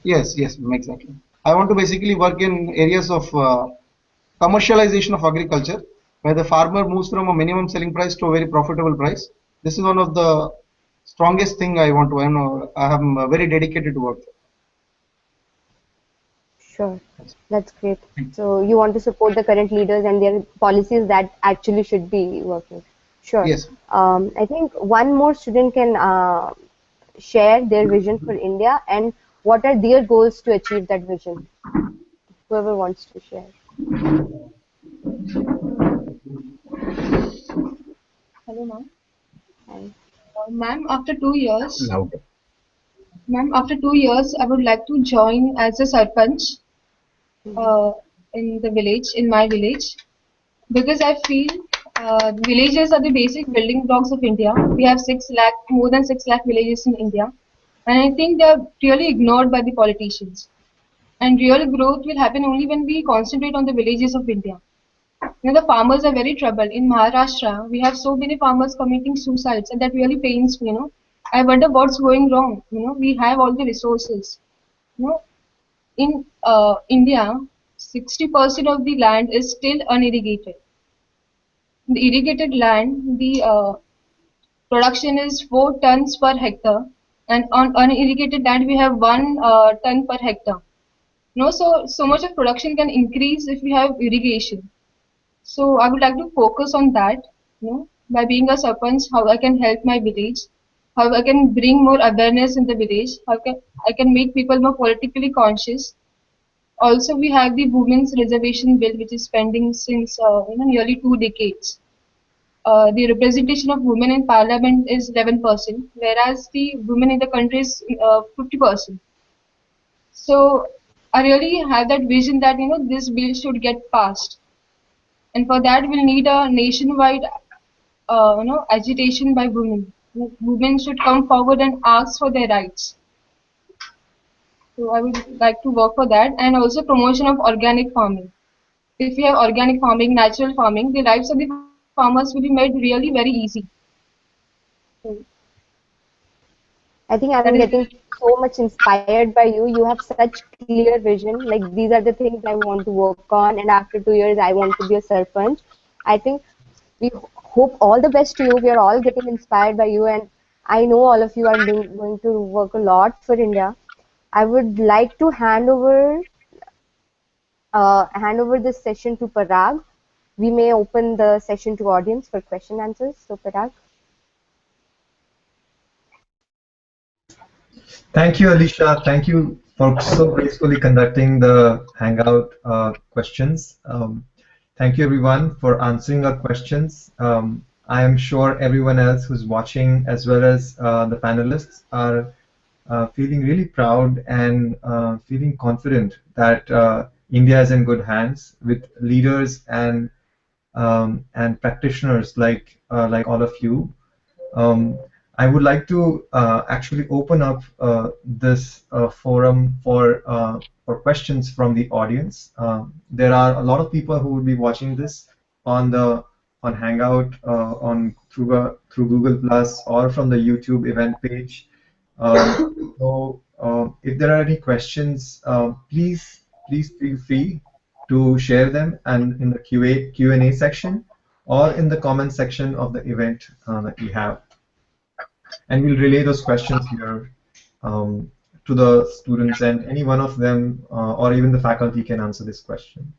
[SPEAKER 7] yes, exactly. I want to basically work in areas of commercialization of agriculture, where the farmer moves from a minimum selling price to a very profitable price. This is one of the strongest thing I want to. I am very dedicated to work.
[SPEAKER 6] Sure, that's great. So you want to support the current leaders and their policies that actually should be working. Sure.
[SPEAKER 7] Yes.
[SPEAKER 6] I think one more student can share their vision for India and what are their goals to achieve that vision. Whoever wants to share.
[SPEAKER 9] Hello, ma'am.
[SPEAKER 6] Hi.
[SPEAKER 9] Ma'am, after 2 years, I would like to join as a sarpanch in the village, in my village, because I feel villages are the basic building blocks of India. We have more than 6 lakh villages in India, and I think they are really ignored by the politicians. And real growth will happen only when we concentrate on the villages of India. The farmers are very troubled. In Maharashtra, we have so many farmers committing suicides, and that really pains me. I wonder what's going wrong. We have all the resources. In India, 60% of the land is still unirrigated. The irrigated land, the production is 4 tons per hectare, and on unirrigated land we have 1 ton per hectare. So much of production can increase if we have irrigation. So I would like to focus on that, by being a sarpanch, how I can help my village, how I can bring more awareness in the village, how I can make people more politically conscious, Also, we have the Women's Reservation Bill, which is pending since nearly 2 decades. The representation of women in parliament is 11%, whereas the women in the country is 50%. So I really have that vision that this bill should get passed, and for that we'll need a nationwide agitation by women. Women should come forward and ask for their rights. So I would like to work for that, and also promotion of organic farming. If we have organic farming, natural farming, the lives of the farmers will be made really very easy.
[SPEAKER 6] I think
[SPEAKER 9] That
[SPEAKER 6] I'm
[SPEAKER 9] is
[SPEAKER 6] getting so much inspired by you. You have such clear vision. Like these are the things I want to work on, and after 2 years, I want to be a sarpanch. I think we hope all the best to you. We are all getting inspired by you, and I know all of you are going to work a lot for India. I would like to hand over this session to Parag. We may open the session to audience for question answers. So Parag.
[SPEAKER 1] Thank you, Alicia. Thank you for so gracefully conducting the Hangout questions. Thank you, everyone, for answering our questions. I am sure everyone else who's watching, as well as the panelists, are feeling really proud and feeling confident that India is in good hands with leaders and practitioners like all of you. I would like to actually open up this forum for questions from the audience. There are a lot of people who will be watching this on Hangout, on through Google Plus, or from the YouTube event page. If there are any questions, please feel free to share them and in the Q&A section or in the comment section of the event that we have. And we'll relay those questions here to the students, and any one of them or even the faculty can answer this question.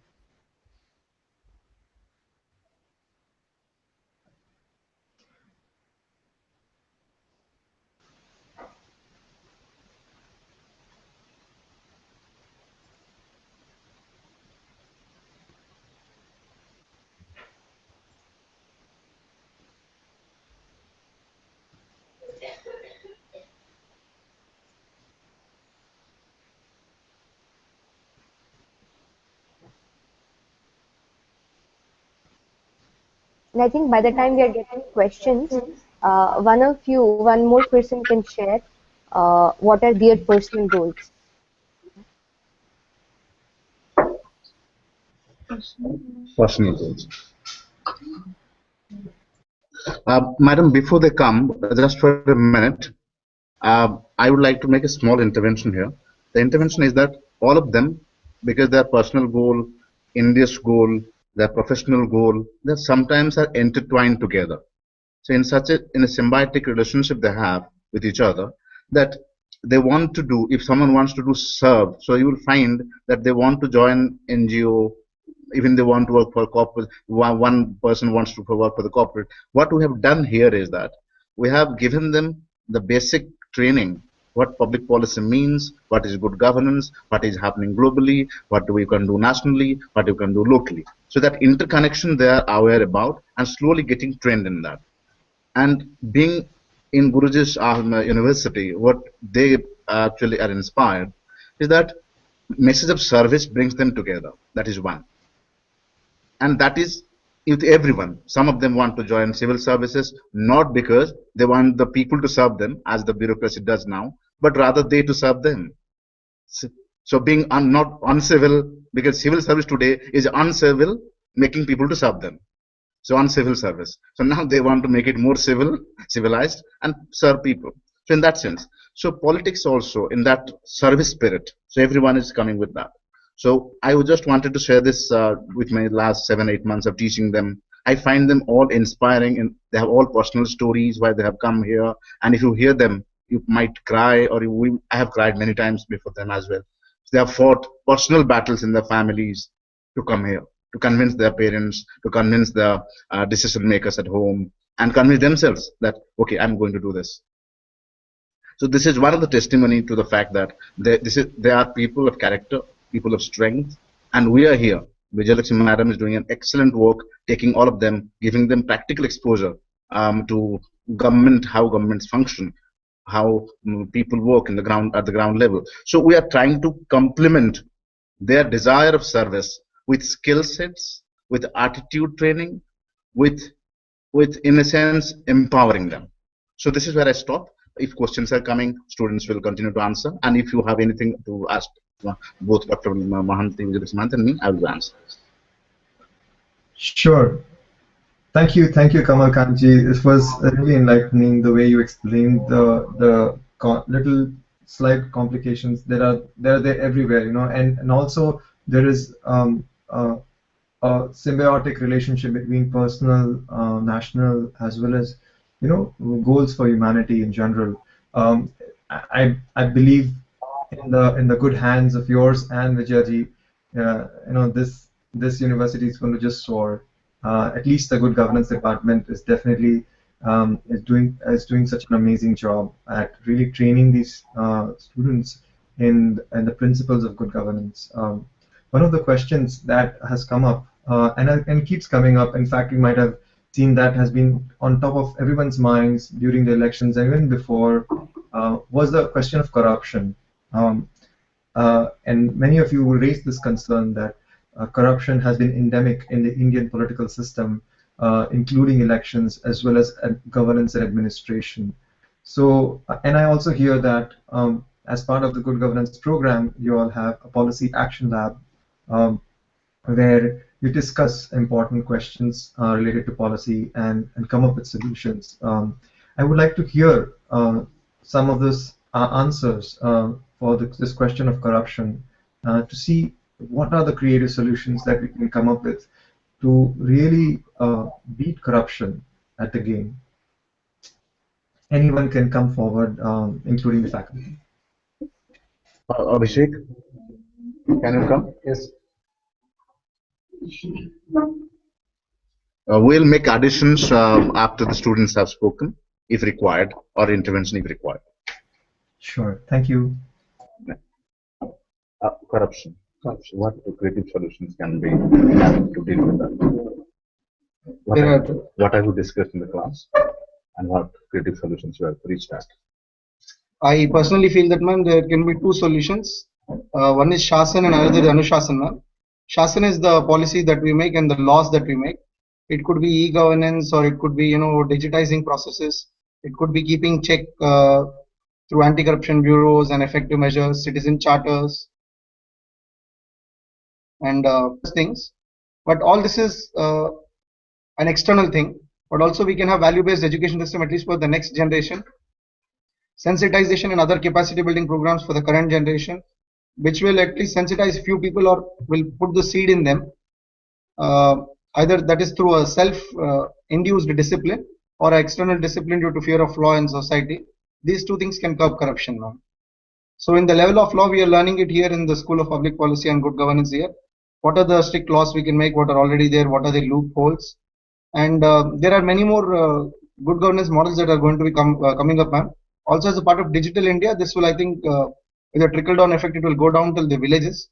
[SPEAKER 6] And I think by the time we are getting questions, one more person can share what are their personal goals.
[SPEAKER 5] Personal goals. Madam, before they come, just for a minute, I would like to make a small intervention here. The intervention is that all of them, because their personal goal, India's goal, their professional goal, they sometimes are intertwined together. So in a symbiotic relationship they have with each other, that they want to do, if someone wants to do serve, so you will find that they want to join NGO, even they want to work for corporate, one person wants to work for the corporate. What we have done here is that we have given them the basic training, what public policy means, what is good governance, what is happening globally, what we can do nationally, what we can do locally. So that interconnection they are aware about and slowly getting trained in that. And being in Guruji's university, what they actually are inspired is that message of service brings them together. That is one. And that is with everyone. Some of them want to join civil services, not because they want the people to serve them, as the bureaucracy does now, but rather they to serve them. So being not uncivil, because civil service today is uncivil, making people to serve them. So uncivil service. So now they want to make it more civilized, and serve people. So in that sense, so politics also in that service spirit. So everyone is coming with that. So I just wanted to share this with my last 7-8 months of teaching them. I find them all inspiring, and they have all personal stories why they have come here. And if you hear them, you might cry, or I have cried many times before them as well. They have fought personal battles in their families to come here, to convince their parents, to convince the decision makers at home, and convince themselves that, okay, I'm going to do this. So this is one of the testimony to the fact that they are people of character, people of strength, and we are here. Vijayalakshmi Madam is doing an excellent work, taking all of them, giving them practical exposure to government, how governments function, how people work in the ground at the ground level. So we are trying to complement their desire of service with skill sets, with attitude training, with in a sense empowering them. So this is where I stop. If questions are coming, students will continue to answer, and if you have anything to ask both Dr. Mahanti, Vijay and me, I will answer.
[SPEAKER 1] Sure. Thank you, Kamal Kanji. It was really enlightening the way you explained the little slight complications that are there everywhere, you know, and also there is a symbiotic relationship between personal, national, as well as, you know, goals for humanity in general. I believe in the good hands of yours and Vijayji. You know, this university is going to just soar. At least the good governance department is definitely is doing such an amazing job at really training these students in the principles of good governance. One of the questions that has come up and keeps coming up, in fact, you might have seen that has been on top of everyone's minds during the elections and even before, was the question of corruption. And many of you will raise this concern that corruption has been endemic in the Indian political system, including elections as well as governance and administration. So, and I also hear that as part of the Good Governance program, you all have a policy action lab where you discuss important questions related to policy and come up with solutions. I would like to hear some of those answers for this question of corruption to see what are the creative solutions that we can come up with to really beat corruption at the game. Anyone can come forward, including the faculty.
[SPEAKER 5] Abhishek, can you come?
[SPEAKER 7] Yes.
[SPEAKER 5] We'll make additions after the students have spoken, if required, or intervention if required.
[SPEAKER 1] Sure. Thank you.
[SPEAKER 5] Corruption. What creative solutions can be done to deal with that? What have you discussed in the class, and what creative solutions you have reached at?
[SPEAKER 7] I personally feel that, ma'am, there can be two solutions. One is Shasan and another is Anushasan, ma'am. Shasan is the policy that we make and the laws that we make. It could be e-governance, or it could be, you know, digitizing processes. It could be keeping check through anti-corruption bureaus and effective measures, citizen charters, and things. But all this is an external thing. But also we can have value-based education system, at least for the next generation. Sensitization and other capacity building programs for the current generation, which will at least sensitize few people or will put the seed in them. Either that is through a self-induced discipline or external discipline due to fear of law in society. These two things can curb corruption, ma'am. So in the level of law, we are learning it here in the School of Public Policy and Good Governance here. What are the strict laws we can make? What are already there? What are the loopholes? And there are many more good governance models that are going to be coming up, ma'am. Also, as a part of Digital India, this will, I think, with a trickle-down effect, it will go down till the villages.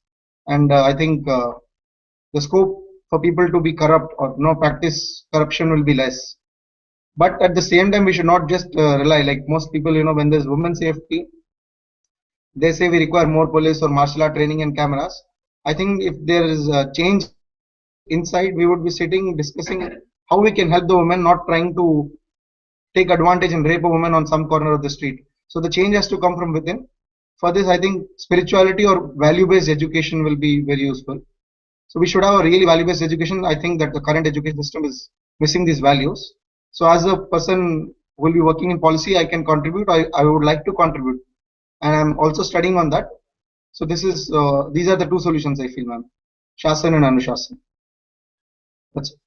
[SPEAKER 7] And I think the scope for people to be corrupt or practice corruption will be less. But at the same time, we should not just rely, like most people, you know, when there's women safety, they say we require more police or martial art training and cameras. I think if there is a change inside, we would be sitting discussing how we can help the women, not trying to take advantage and rape a woman on some corner of the street. So the change has to come from within. For this, I think spirituality or value-based education will be very useful. So we should have a really value-based education. I think that the current education system is missing these values. So as a person who will be working in policy, I can contribute. I would like to contribute, and I'm also studying on that. So this is these are the two solutions I feel, ma'am. Shasan and Anushasan. That's it.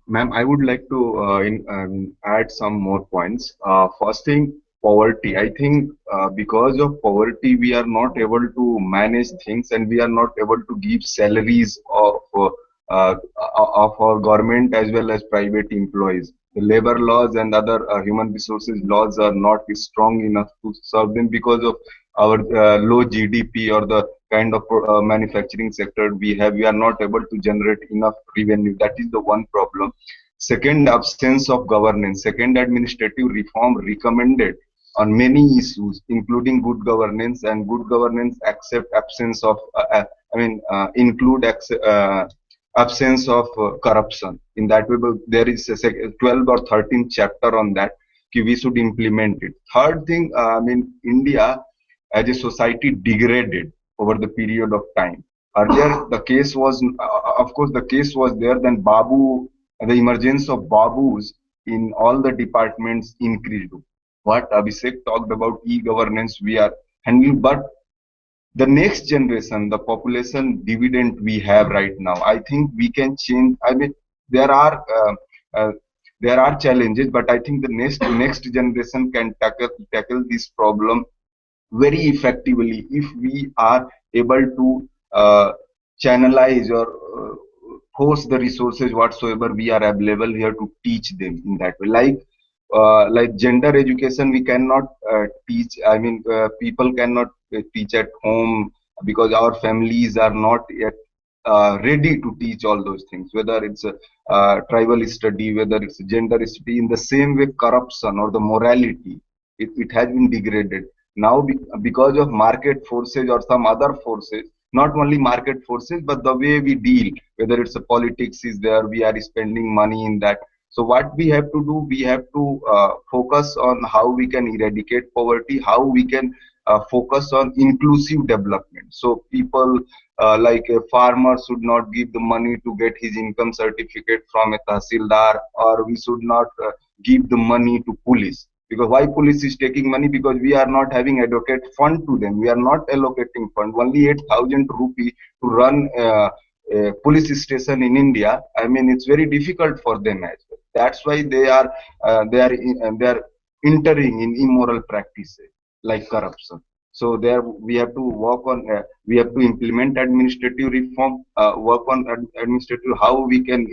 [SPEAKER 10] Ma'am, I would like to add some more points. First thing, poverty. I think because of poverty, we are not able to manage things, and we are not able to give salaries of our government as well as private employees. the labor laws and other human resources laws are not strong enough to serve them because of our low GDP or the kind of manufacturing sector we have. We are not able to generate enough revenue. That is the one problem. Second, absence of governance. Second, administrative reform recommended on many issues, including good governance, and good governance accept absence of, include absence of corruption. In that way, there is a 12 or 13 chapter on that. We should implement it. Third thing, India as a society degraded over the period of time. Earlier, the case was, of course, the case was there. Then the emergence of Babus in all the departments increased. What Abhishek talked about e-governance, we are handling, but the next generation, the population dividend we have right now, I think we can change. There are uh, there are challenges, but I think the next generation can tackle this problem very effectively if we are able to channelize or force the resources whatsoever we are available here to teach them in that way. Like gender education, we cannot teach. People cannot teach at home because our families are not yet ready to teach all those things. Whether it's a tribal study, whether it's a gender study, in the same way, corruption or the morality, it has been degraded. Now, because of market forces or some other forces, not only market forces, but the way we deal, whether it's a politics is there, we are spending money in that. So what we have to do, we have to focus on how we can eradicate poverty, how we can focus on inclusive development. So people like a farmer should not give the money to get his income certificate from a tahsildar, or we should not give the money to police. Because why police is taking money? Because we are not having adequate fund to them. We are not allocating fund. Only 8,000 rupee to run a police station in India. It's very difficult for them as well. That's why they are entering in immoral practices like corruption. So there we have to work on. We have to implement administrative reform. Work on administrative, how we can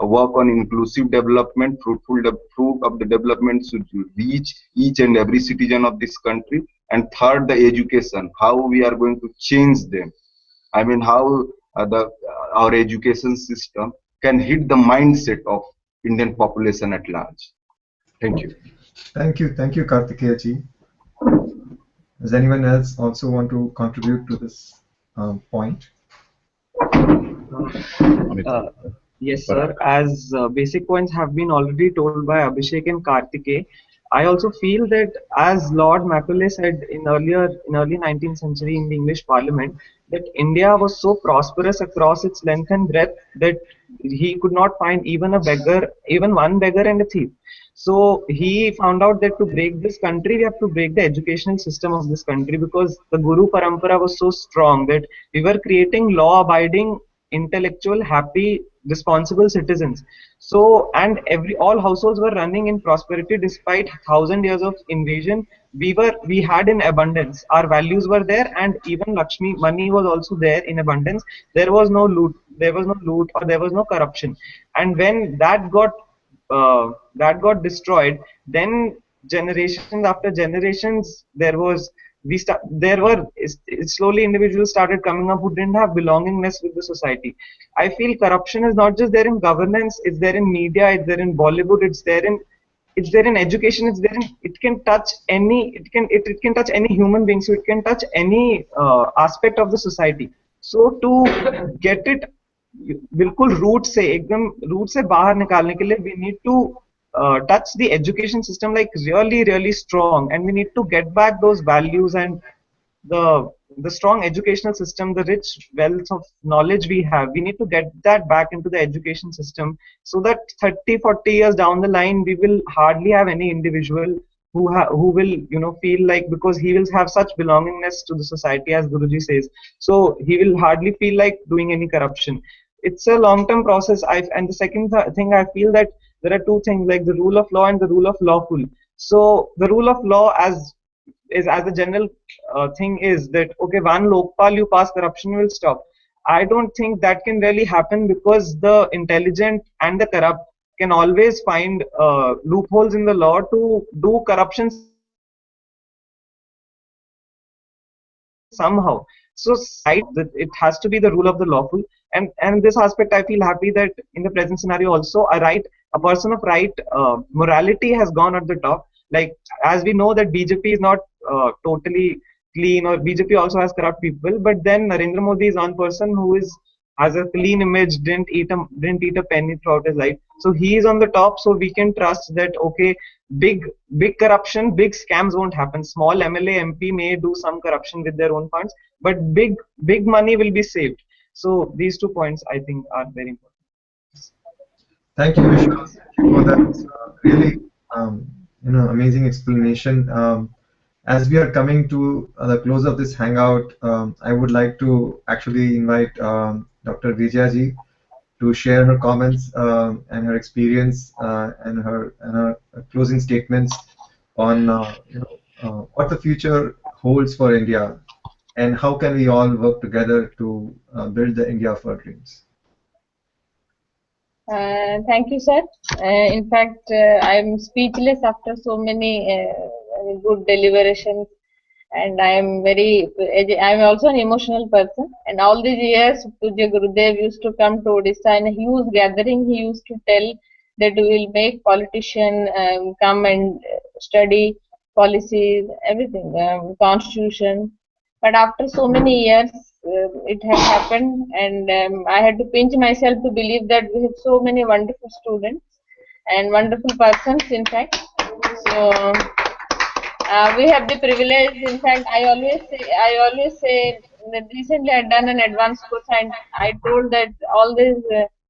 [SPEAKER 10] work on inclusive development. Fruit of the development should reach each and every citizen of this country. And third, the education, how we are going to change them. How our education system can hit the mindset of Indian population at large. Thank you.
[SPEAKER 1] Thank you, Kartikeya ji. Does anyone else also want to contribute to this point?
[SPEAKER 8] Yes, sir. As basic points have been already told by Abhishek and Kartike, I also feel that, as Lord Macaulay said in early 19th century in the English Parliament, that India was so prosperous across its length and breadth that he could not find even one beggar and a thief. So he found out that to break this country, we have to break the educational system of this country, because the Guru Parampara was so strong that we were creating law-abiding, intellectual, happy, responsible citizens. So, and all households were running in prosperity despite 1,000 years of invasion. We had in abundance. Our values were there, and even Lakshmi money was also there in abundance. There was no loot. Or there was no corruption. And when that got destroyed, then generations after generations, slowly individuals started coming up who didn't have belongingness with the society. I feel corruption is not just there in governance, it's there in media, it's there in Bollywood, it's there in education, it can touch any human being, so it can touch any aspect of the society. So to get it बिल्कुल root से बाहर निकालने के लिए we need to touch the education system like really strong, and we need to get back those values and the strong educational system, the rich wealth of knowledge we have. We need to get that back into the education system, so that 30-40 years down the line we will hardly have any individual who will feel like, because he will have such belongingness to the society, as Guruji says, so he will hardly feel like doing any corruption. It's a long-term process. And the second thing, I feel that there are two things, like the rule of law and the rule of lawful. So the rule of law as a general thing is that, okay, one lokpal you pass, corruption will stop. I don't think that can really happen, because the intelligent and the corrupt can always find loopholes in the law to do corruption somehow. So right, that it has to be the rule of the lawful, and this aspect I feel happy that in the present scenario also a person of right morality has gone at the top. Like as we know that BJP is not totally clean, or BJP also has corrupt people, but then Narendra Modi is one person who is has a clean image, didn't eat a penny throughout his life. So he is on the top, so we can trust that okay, big corruption, big scams won't happen. Small MLA MP may do some corruption with their own funds, but big money will be saved. So these 2 points I think are very important.
[SPEAKER 1] Thank you, Vishal, for that really amazing explanation. As we are coming to the close of this hangout, I would like to actually invite Dr. Vijayaji to share her comments and her experience and her closing statements on what the future holds for India and how can we all work together to build the India of our dreams.
[SPEAKER 13] Thank you, sir. In fact, I'm speechless after so many good deliberations, and I'm also an emotional person. And all these years, Pujya Gurudev used to come to Odisha in a huge gathering. He used to tell that we will make politicians come and study policies, everything, constitution. But after so many years, it has happened, and I had to pinch myself to believe that we have so many wonderful students and wonderful persons, in fact. So we have the privilege. In fact, I always say that recently I had done an advanced course, and I told that all these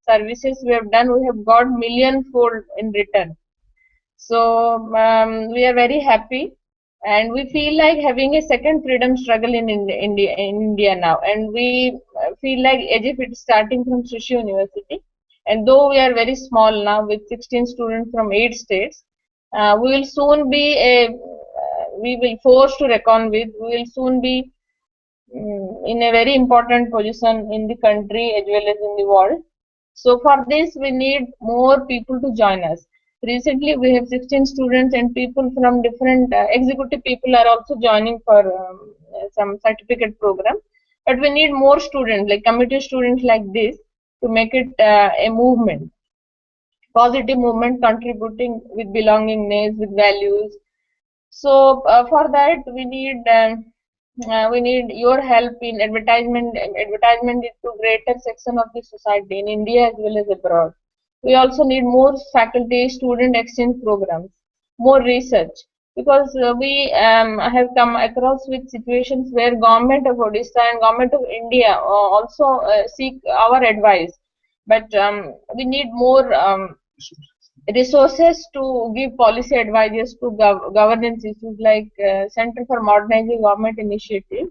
[SPEAKER 13] services we have done, we have got millionfold in return. So we are very happy, and we feel like having a second freedom struggle in India now, and we feel like as if it's starting from SSU University. And though we are very small now with 16 students from 8 states, we will soon be we will force to reckon with. We will soon be in a very important position in the country as well as in the world. So for this, we need more people to join us. Recently, we have 16 students and people from different executive people are also joining for some certificate program. But we need more students, like committee students like this, to make it a movement, positive movement, contributing with belongingness, with values. So for that, we need your help in advertisement into greater section of the society in India as well as abroad. We also need more faculty student exchange programs, more research, because we have come across with situations where government of Odisha and government of India also seek our advice, but we need more resources to give policy advices to governance issues, like Center for Modernizing Government Initiative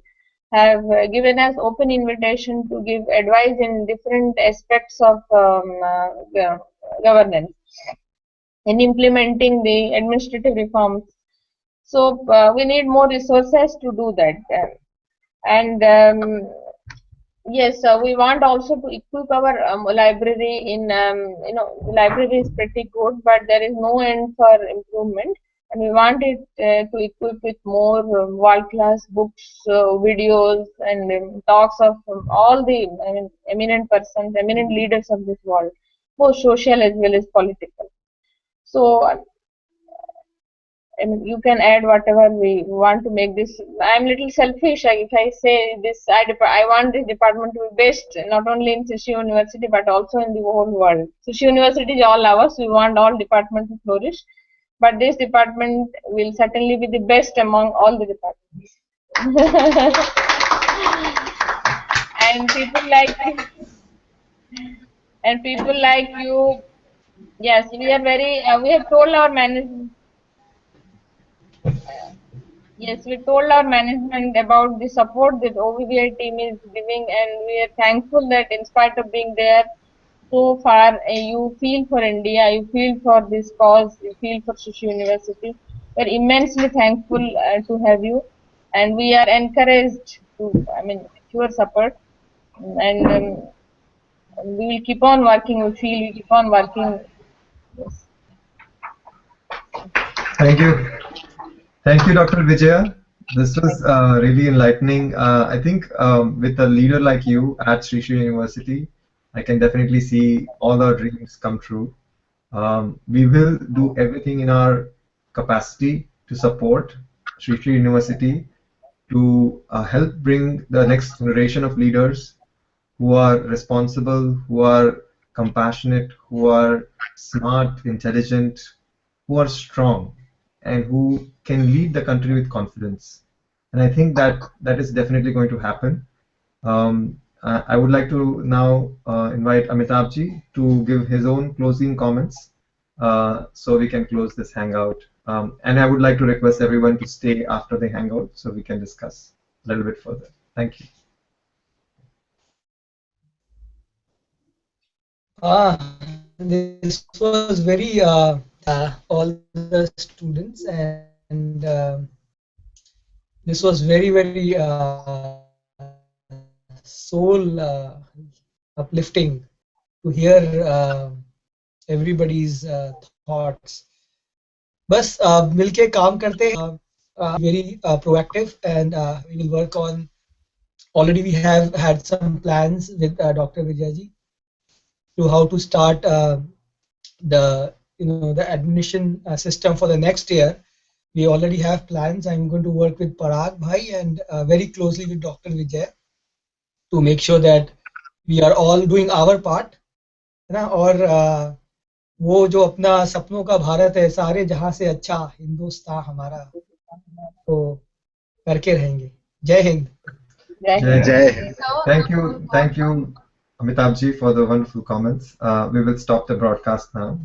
[SPEAKER 13] have given us open invitation to give advice in different aspects of governance in implementing the administrative reforms. So we need more resources to do that. And yes, we want also to equip our library in, library is pretty good, but there is no end for improvement. And we want it to equip with more world-class books, videos, and talks of all the eminent persons, eminent leaders of this world, both social as well as political. So and you can add whatever we want to make this. I'm little selfish if I say this. I want this department to be best, not only in SSU University but also in the whole world. SSU University is all ours. We want all departments to flourish, but this department will certainly be the best among all the departments. And people like you. Yes, we are very. We have told our management. Yes, we told our management about the support that OVBI team is giving, and we are thankful that in spite of being there so far, you feel for India, you feel for this cause, you feel for SSU University. We are immensely thankful to have you, and we are encouraged to, with your support, and we will keep on working. We feel we keep on working
[SPEAKER 4] Yes.
[SPEAKER 1] Thank you. Thank you, Dr. Vijaya. This was really enlightening. I think with a leader like you at Sri Sri University, I can definitely see all our dreams come true. We will do everything in our capacity to support Sri Sri University to help bring the next generation of leaders who are responsible, who are compassionate, who are smart, intelligent, who are strong, and who can lead the country with confidence. And I think that that is definitely going to happen. I would like to now invite Amitabh to give his own closing comments so we can close this hangout. And I would like to request everyone to stay after the hangout so we can discuss a little bit further. Thank you.
[SPEAKER 2] This was very all the students, and this was very soul uplifting to hear everybody's thoughts. बस मिलके काम करते हैं, very proactive, and we will work on. Already we have had some plans with Dr. Vijayaji to how to start the the admission system for the next year. We already have plans. I'm going to work with Parag Bhai and very closely with Dr. Vijay to make sure that we are all doing our part, है ना? और वो जो अपना सपनों का भारत है, सारे जहां से अच्छा हिंदुस्तान हमारा, तो करके रहेंगे. जय Hind.
[SPEAKER 1] Jai Hind. Thank you, Amitabh for the wonderful comments. We will stop the broadcast now.